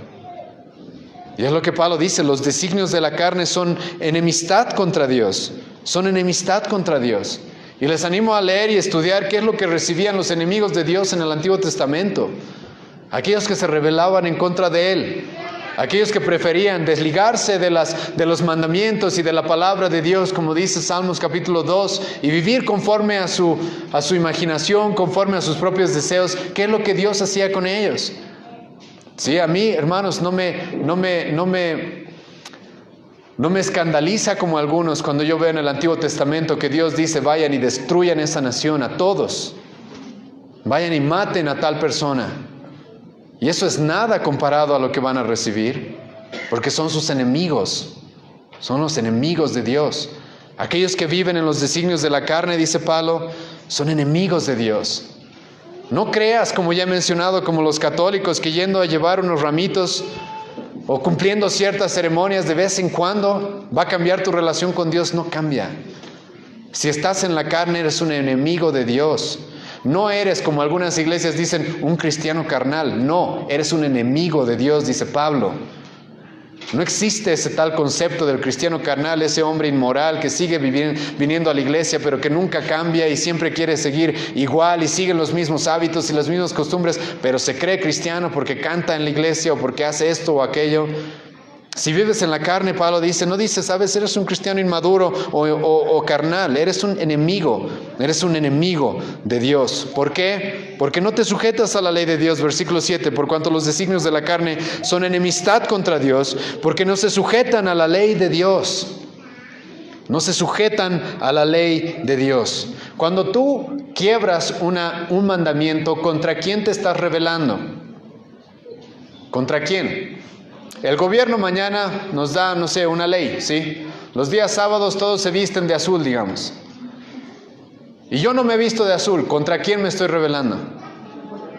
Y es lo que Pablo dice, los designios de la carne son enemistad contra Dios. Son enemistad contra Dios. Y les animo a leer y estudiar qué es lo que recibían los enemigos de Dios en el Antiguo Testamento. Aquellos que se rebelaban en contra de Él. Aquellos que preferían desligarse de los mandamientos y de la palabra de Dios, como dice Salmos capítulo 2, y vivir conforme a su imaginación, conforme a sus propios deseos. ¿Qué es lo que Dios hacía con ellos? Sí, a mí, hermanos, no me escandaliza como algunos cuando yo veo en el Antiguo Testamento que Dios dice, vayan y destruyan esa nación, a todos. Vayan y maten a tal persona. Y eso es nada comparado a lo que van a recibir, porque son sus enemigos. Son los enemigos de Dios. Aquellos que viven en los designios de la carne, dice Pablo, son enemigos de Dios. No creas, como ya he mencionado, como los católicos, que yendo a llevar unos ramitos o cumpliendo ciertas ceremonias de vez en cuando va a cambiar tu relación con Dios. No cambia. Si estás en la carne, eres un enemigo de Dios. No eres, como algunas iglesias dicen, un cristiano carnal. No, eres un enemigo de Dios, dice Pablo. No existe ese tal concepto del cristiano carnal, ese hombre inmoral que sigue viniendo a la iglesia, pero que nunca cambia y siempre quiere seguir igual y sigue los mismos hábitos y las mismas costumbres, pero se cree cristiano porque canta en la iglesia o porque hace esto o aquello. Si vives en la carne, Pablo dice, no dice, sabes, eres un cristiano inmaduro o carnal, eres un enemigo de Dios. ¿Por qué? Porque no te sujetas a la ley de Dios, versículo 7, por cuanto los designios de la carne son enemistad contra Dios, porque no se sujetan a la ley de Dios. No se sujetan a la ley de Dios. Cuando tú quiebras un mandamiento, ¿contra quién te estás rebelando? ¿Contra quién? El gobierno mañana nos da, no sé, una ley, ¿sí? Los días sábados todos se visten de azul, digamos. Y yo no me he visto de azul. ¿Contra quién me estoy rebelando?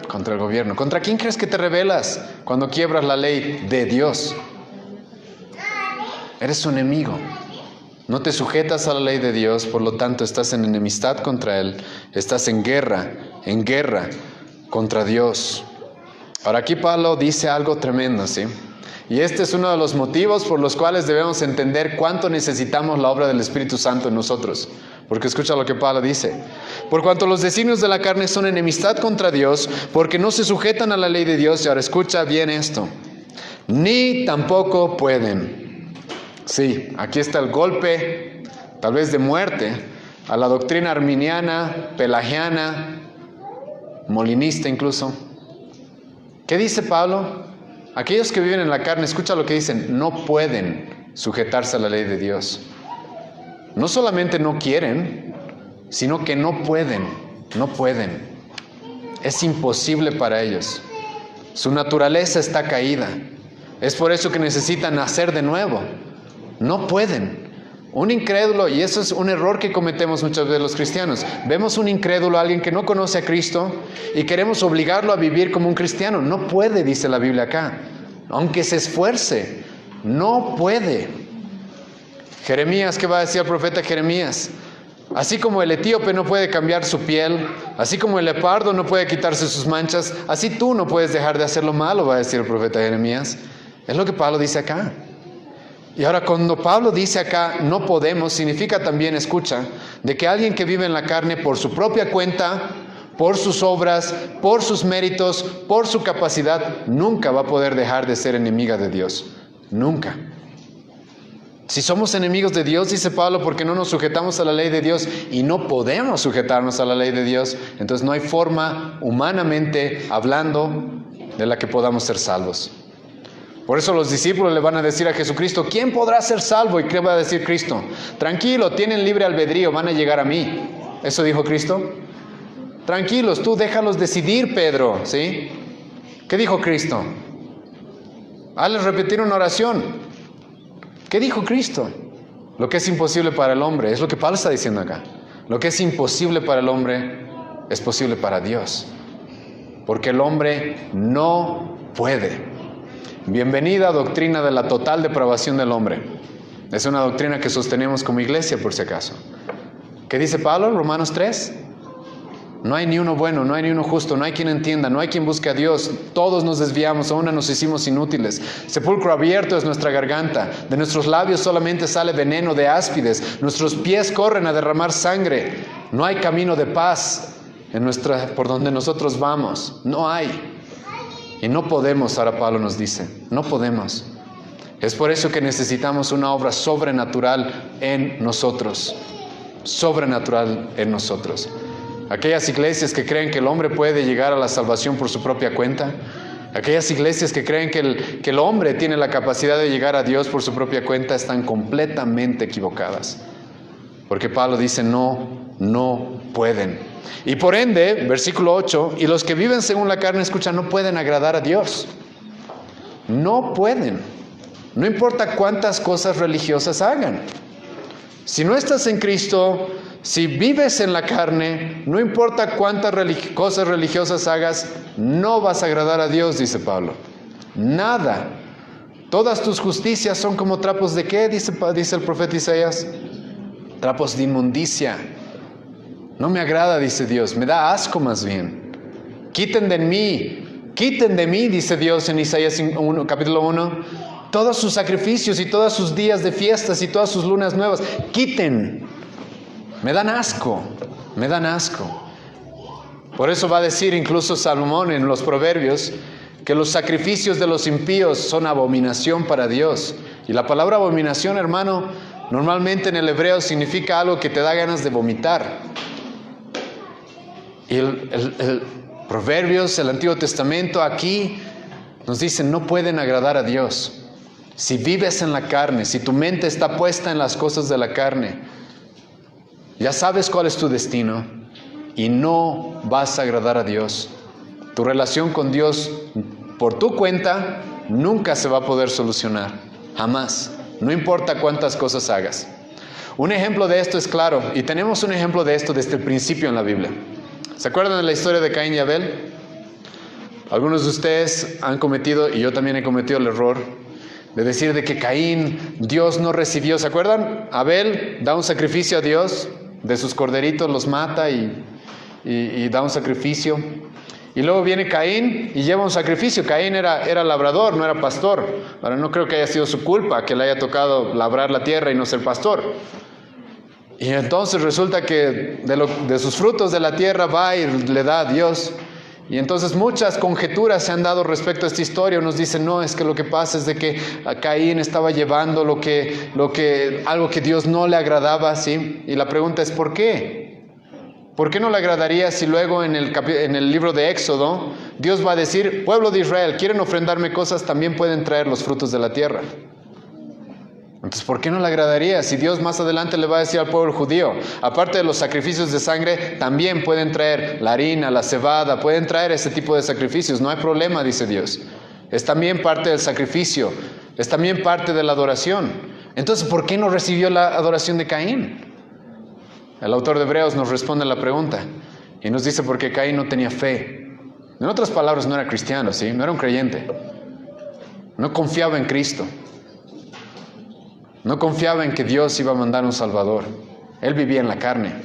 Contra el gobierno. ¿Contra quién crees que te rebelas cuando quiebras la ley de Dios? Eres un enemigo. No te sujetas a la ley de Dios, por lo tanto estás en enemistad contra Él. Estás en guerra contra Dios. Ahora aquí Pablo dice algo tremendo, ¿sí? Y este es uno de los motivos por los cuales debemos entender cuánto necesitamos la obra del Espíritu Santo en nosotros. Porque escucha lo que Pablo dice. Por cuanto los designios de la carne son enemistad contra Dios, porque no se sujetan a la ley de Dios. Y ahora escucha bien esto. Ni tampoco pueden. Sí, aquí está el golpe, tal vez de muerte, a la doctrina arminiana, pelagiana, molinista incluso. ¿Qué dice Pablo? Aquellos que viven en la carne, escucha lo que dicen, no pueden sujetarse a la ley de Dios. No solamente no quieren, sino que no pueden. Es imposible para ellos. Su naturaleza está caída. Es por eso que necesitan nacer de nuevo. No pueden. Un incrédulo, y eso es un error que cometemos muchas veces los cristianos. Vemos un incrédulo, alguien que no conoce a Cristo, y queremos obligarlo a vivir como un cristiano. No puede, dice la Biblia acá. Aunque se esfuerce, no puede. Jeremías, ¿qué va a decir el profeta Jeremías? Así como el etíope no puede cambiar su piel, así como el leopardo no puede quitarse sus manchas, así tú no puedes dejar de hacer lo malo, va a decir el profeta Jeremías. Es lo que Pablo dice acá. Y ahora cuando Pablo dice acá, no podemos, significa también, escucha, de que alguien que vive en la carne por su propia cuenta, por sus obras, por sus méritos, por su capacidad, nunca va a poder dejar de ser enemiga de Dios. Nunca. Si somos enemigos de Dios, dice Pablo, porque no nos sujetamos a la ley de Dios y no podemos sujetarnos a la ley de Dios, entonces no hay forma, humanamente hablando, de la que podamos ser salvos. Por eso los discípulos le van a decir a Jesucristo, ¿quién podrá ser salvo? ¿Y qué va a decir Cristo? Tranquilo, tienen libre albedrío, van a llegar a mí. ¿Eso dijo Cristo? Tranquilos, tú déjalos decidir, Pedro, ¿sí? ¿Qué dijo Cristo? Hazles repetir una oración. ¿Qué dijo Cristo? Lo que es imposible para el hombre, es lo que Pablo está diciendo acá. Lo que es imposible para el hombre es posible para Dios. Porque el hombre no puede. Bienvenida doctrina de la total depravación del hombre. Es una doctrina que sostenemos como iglesia, por si acaso. ¿Qué dice Pablo en Romanos 3? No hay ni uno bueno, no hay ni uno justo, no hay quien entienda, no hay quien busque a Dios. Todos nos desviamos, aún nos hicimos inútiles. Sepulcro abierto es nuestra garganta. De nuestros labios solamente sale veneno de áspides. Nuestros pies corren a derramar sangre. No hay camino de paz por donde nosotros vamos. No hay. Y no podemos, ahora Pablo nos dice, no podemos. Es por eso que necesitamos una obra sobrenatural en nosotros. Sobrenatural en nosotros. Aquellas iglesias que creen que el hombre puede llegar a la salvación por su propia cuenta. Aquellas iglesias que creen que el hombre tiene la capacidad de llegar a Dios por su propia cuenta están completamente equivocadas. Porque Pablo dice, no pueden. Y por ende, versículo 8, y los que viven según la carne, escucha, no pueden agradar a Dios. No pueden. No importa cuántas cosas religiosas hagan. Si no estás en Cristo, si vives en la carne, no importa cuántas cosas religiosas hagas, no vas a agradar a Dios, dice Pablo. Nada. Todas tus justicias son como trapos de ¿qué? Dice el profeta Isaías. Trapos de inmundicia. No me agrada, dice Dios, me da asco más bien. Quiten de mí, dice Dios en Isaías 1, capítulo 1, todos sus sacrificios y todos sus días de fiestas y todas sus lunas nuevas. Quiten. Me dan asco. Por eso va a decir incluso Salomón en los Proverbios que los sacrificios de los impíos son abominación para Dios. Y la palabra abominación, hermano, normalmente en el hebreo significa algo que te da ganas de vomitar. Y el Proverbios, el Antiguo Testamento, aquí nos dicen, no pueden agradar a Dios. Si vives en la carne, si tu mente está puesta en las cosas de la carne, ya sabes cuál es tu destino y no vas a agradar a Dios. Tu relación con Dios, por tu cuenta, nunca se va a poder solucionar. Jamás. No importa cuántas cosas hagas. Un ejemplo de esto es claro, y tenemos un ejemplo de esto desde el principio en la Biblia. ¿Se acuerdan de la historia de Caín y Abel? Algunos de ustedes han cometido, y yo también he cometido el error, de decir de que Caín, Dios no recibió. ¿Se acuerdan? Abel da un sacrificio a Dios, de sus corderitos los mata y da un sacrificio. Y luego viene Caín y lleva un sacrificio. Caín era labrador, no era pastor. Ahora no creo que haya sido su culpa que le haya tocado labrar la tierra y no ser pastor. Y entonces resulta que de sus frutos de la tierra va y le da a Dios. Y entonces muchas conjeturas se han dado respecto a esta historia. Unos dicen, no, es que lo que pasa es de que Caín estaba llevando algo que Dios no le agradaba, ¿sí? Y la pregunta es, ¿por qué? ¿Por qué no le agradaría si luego en el libro de Éxodo Dios va a decir, pueblo de Israel, quieren ofrendarme cosas, también pueden traer los frutos de la tierra? Entonces, ¿por qué no le agradaría? Si Dios más adelante le va a decir al pueblo judío, aparte de los sacrificios de sangre, también pueden traer la harina, la cebada, pueden traer ese tipo de sacrificios, no hay problema, dice Dios. Es también parte del sacrificio, es también parte de la adoración. Entonces, ¿por qué no recibió la adoración de Caín? El autor de Hebreos nos responde la pregunta y nos dice porque Caín no tenía fe. En otras palabras, no era cristiano, ¿sí? No era un creyente. No confiaba en Cristo. No confiaba en que Dios iba a mandar un Salvador. Él vivía en la carne.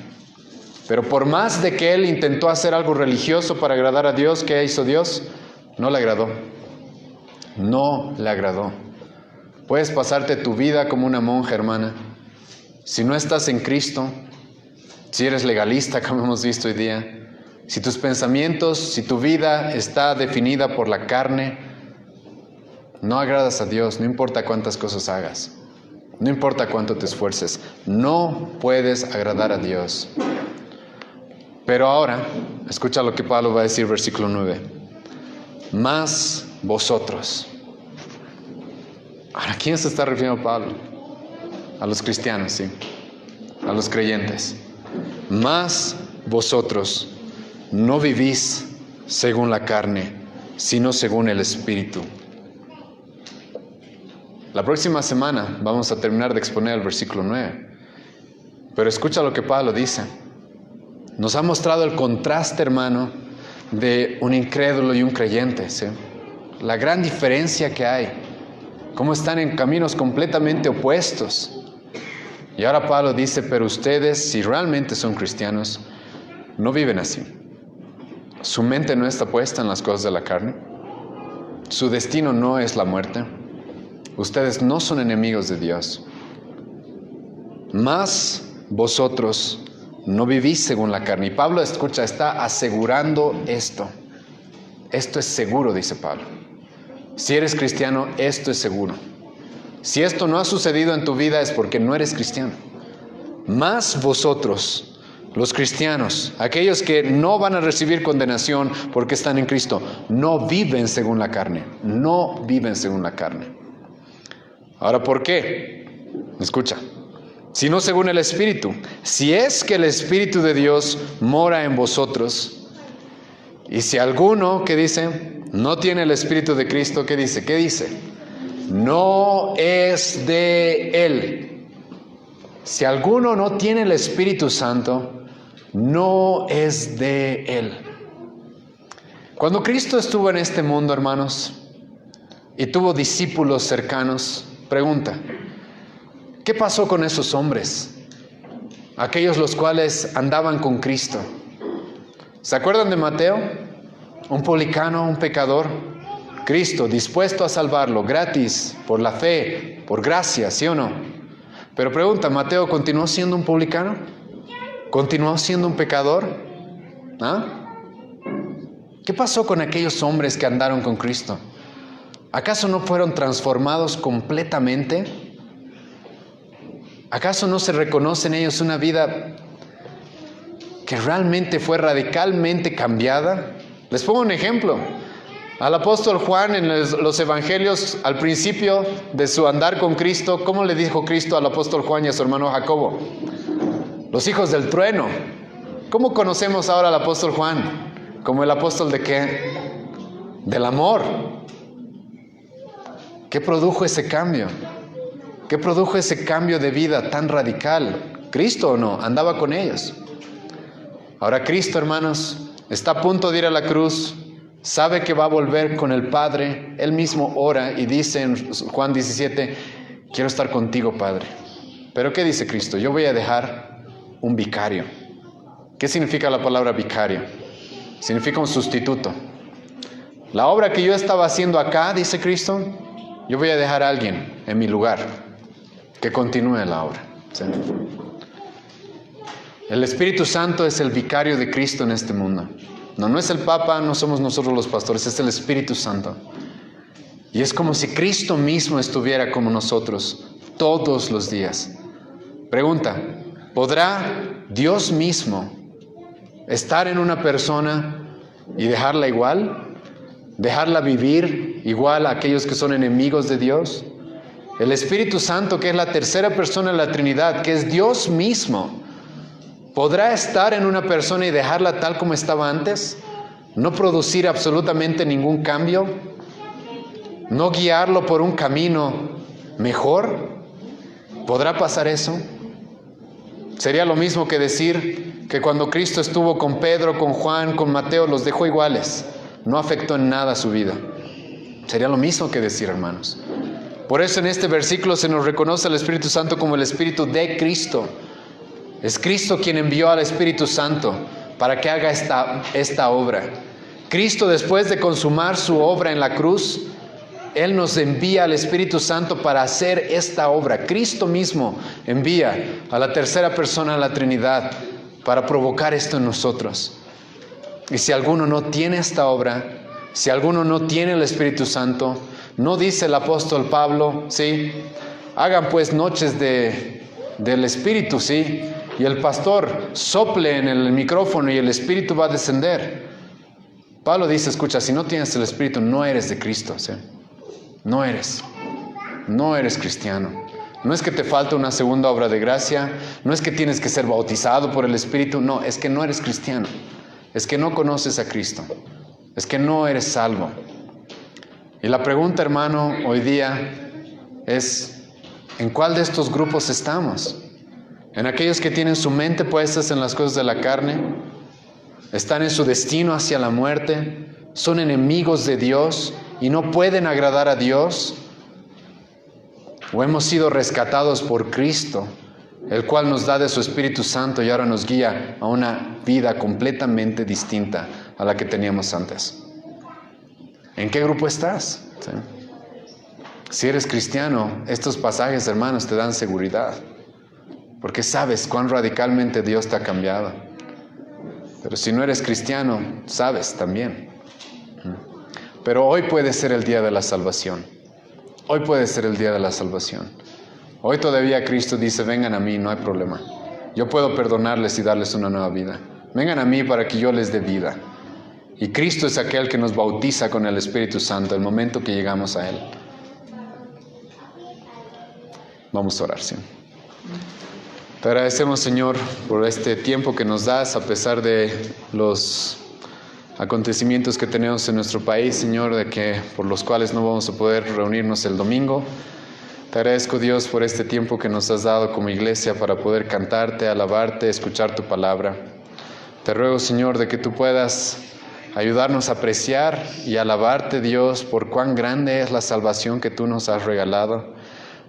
Pero por más de que él intentó hacer algo religioso para agradar a Dios, ¿qué hizo Dios? No le agradó. No le agradó. Puedes pasarte tu vida como una monja, hermana. Si no estás en Cristo, si eres legalista, como hemos visto hoy día, si tus pensamientos, si tu vida está definida por la carne, no agradas a Dios, no importa cuántas cosas hagas, no importa cuánto te esfuerces, no puedes agradar a Dios. Pero ahora, escucha lo que Pablo va a decir, versículo 9. Más vosotros. Ahora, ¿a quién se está refiriendo Pablo? A los cristianos, sí, a los creyentes. Más vosotros no vivís según la carne, sino según el Espíritu. La próxima semana vamos a terminar de exponer el versículo 9. Pero escucha lo que Pablo dice. Nos ha mostrado el contraste, hermano, de un incrédulo y un creyente, ¿sí? La gran diferencia que hay. Cómo están en caminos completamente opuestos. Y ahora Pablo dice, pero ustedes, si realmente son cristianos, no viven así. Su mente no está puesta en las cosas de la carne. Su destino no es la muerte. Ustedes no son enemigos de Dios. Mas vosotros no vivís según la carne. Y Pablo, escucha, está asegurando esto. Esto es seguro, dice Pablo. Si eres cristiano, esto es seguro. Si esto no ha sucedido en tu vida es porque no eres cristiano. Mas vosotros, los cristianos, aquellos que no van a recibir condenación porque están en Cristo, no viven según la carne. No viven según la carne. Ahora, ¿por qué? Escucha. Sino según el Espíritu. Si es que el Espíritu de Dios mora en vosotros, y si alguno, ¿qué dice? No tiene el Espíritu de Cristo, ¿qué dice? ¿Qué dice? No es de Él. Si alguno no tiene el Espíritu Santo, no es de Él. Cuando Cristo estuvo en este mundo, hermanos, y tuvo discípulos cercanos, pregunta, ¿qué pasó con esos hombres? Aquellos los cuales andaban con Cristo. ¿Se acuerdan de Mateo? Un publicano, un pecador. Cristo dispuesto a salvarlo, gratis, por la fe, por gracia, ¿sí o no? Pero pregunta, ¿Mateo continuó siendo un publicano? ¿Continuó siendo un pecador? ¿Ah? ¿Qué pasó con aquellos hombres que andaron con Cristo? ¿Acaso no fueron transformados completamente? ¿Acaso no se reconoce en ellos una vida que realmente fue radicalmente cambiada? Les pongo un ejemplo. Al apóstol Juan en los evangelios, al principio de su andar con Cristo, ¿cómo le dijo Cristo al apóstol Juan y a su hermano Jacobo? Los hijos del trueno. ¿Cómo conocemos ahora al apóstol Juan? ¿Como el apóstol de qué? Del amor. ¿Qué produjo ese cambio? ¿Qué produjo ese cambio de vida tan radical? ¿Cristo o no? Andaba con ellos. Ahora Cristo, hermanos, está a punto de ir a la cruz. Sabe que va a volver con el Padre. Él mismo ora y dice en Juan 17, quiero estar contigo, Padre. ¿Pero qué dice Cristo? Yo voy a dejar un vicario. ¿Qué significa la palabra vicario? Significa un sustituto. La obra que yo estaba haciendo acá, dice Cristo, yo voy a dejar a alguien en mi lugar que continúe la obra. ¿Sí? El Espíritu Santo es el vicario de Cristo en este mundo. No es el Papa, no somos nosotros los pastores, es el Espíritu Santo. Y es como si Cristo mismo estuviera como nosotros todos los días. Pregunta, ¿podrá Dios mismo estar en una persona y dejarla igual, dejarla vivir igual a aquellos que son enemigos de Dios. El Espíritu Santo, que es la tercera persona de la Trinidad, que es Dios mismo, ¿podrá estar en una persona y dejarla tal como estaba antes? ¿No producir absolutamente ningún cambio? ¿No guiarlo por un camino mejor? ¿Podrá pasar eso? Sería lo mismo que decir que cuando Cristo estuvo con Pedro, con Juan, con Mateo, los dejó iguales. No afectó en nada su vida. Sería lo mismo que decir, hermanos. Por eso en este versículo se nos reconoce al Espíritu Santo como el Espíritu de Cristo. Es Cristo quien envió al Espíritu Santo para que haga esta obra. Cristo, después de consumar su obra en la cruz, Él nos envía al Espíritu Santo para hacer esta obra. Cristo mismo envía a la tercera persona de la Trinidad para provocar esto en nosotros. Y si alguno no tiene esta obra, si alguno no tiene el Espíritu Santo, no dice el apóstol Pablo, ¿sí? Hagan pues noches del Espíritu, ¿sí? Y el pastor sople en el micrófono y el Espíritu va a descender. Pablo dice, escucha, si no tienes el Espíritu, no eres de Cristo, ¿sí? No eres cristiano. No es que te falta una segunda obra de gracia, no es que tienes que ser bautizado por el Espíritu, no, es que no eres cristiano, es que no conoces a Cristo, es que no eres salvo. Y la pregunta, hermano, hoy día es, ¿en cuál de estos grupos estamos? ¿En aquellos que tienen su mente puestas en las cosas de la carne? ¿Están en su destino hacia la muerte? ¿Son enemigos de Dios y no pueden agradar a Dios? ¿O hemos sido rescatados por Cristo, el cual nos da de su Espíritu Santo y ahora nos guía a una vida completamente distinta a la que teníamos antes? ¿En qué grupo estás? ¿Sí? Si eres cristiano, estos pasajes, hermanos, te dan seguridad, porque sabes cuán radicalmente Dios te ha cambiado. Pero si no eres cristiano, sabes también. Pero hoy puede ser el día de la salvación. Hoy puede ser el día de la salvación. Hoy todavía Cristo dice, vengan a mí, no hay problema. Yo puedo perdonarles y darles una nueva vida. Vengan a mí para que yo les dé vida. Y Cristo es aquel que nos bautiza con el Espíritu Santo el momento que llegamos a Él. Vamos a orar, ¿sí? Te agradecemos, Señor, por este tiempo que nos das a pesar de los acontecimientos que tenemos en nuestro país, Señor, por los cuales no vamos a poder reunirnos el domingo. Te agradezco, Dios, por este tiempo que nos has dado como iglesia para poder cantarte, alabarte, escuchar tu palabra. Te ruego, Señor, de que tú puedas ayudarnos a apreciar y alabarte, Dios, por cuán grande es la salvación que tú nos has regalado.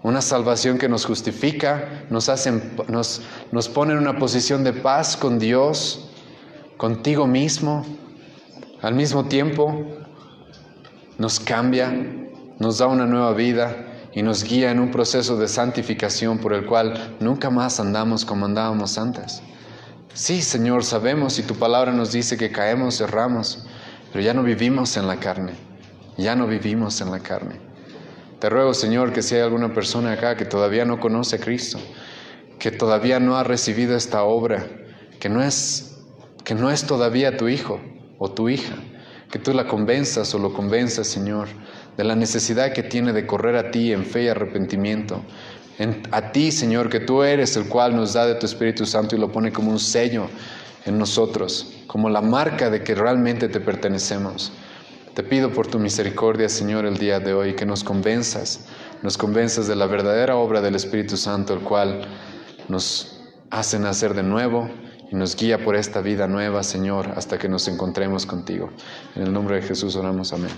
Una salvación que nos justifica, nos pone en una posición de paz con Dios, contigo mismo. Al mismo tiempo, nos cambia, nos da una nueva vida y nos guía en un proceso de santificación por el cual nunca más andamos como andábamos antes. Sí, Señor, sabemos y tu palabra nos dice que caemos, erramos, pero ya no vivimos en la carne, ya no vivimos en la carne. Te ruego, Señor, que si hay alguna persona acá que todavía no conoce a Cristo, que todavía no ha recibido esta obra, que no es todavía tu hijo o tu hija, que tú la convenzas o lo convenzas, Señor, de la necesidad que tiene de correr a ti en fe y arrepentimiento. A ti, Señor, que tú eres el cual nos da de tu Espíritu Santo y lo pone como un sello en nosotros, como la marca de que realmente te pertenecemos. Te pido por tu misericordia, Señor, el día de hoy, que nos convenzas de la verdadera obra del Espíritu Santo, el cual nos hace nacer de nuevo y nos guía por esta vida nueva, Señor, hasta que nos encontremos contigo. En el nombre de Jesús oramos, amén.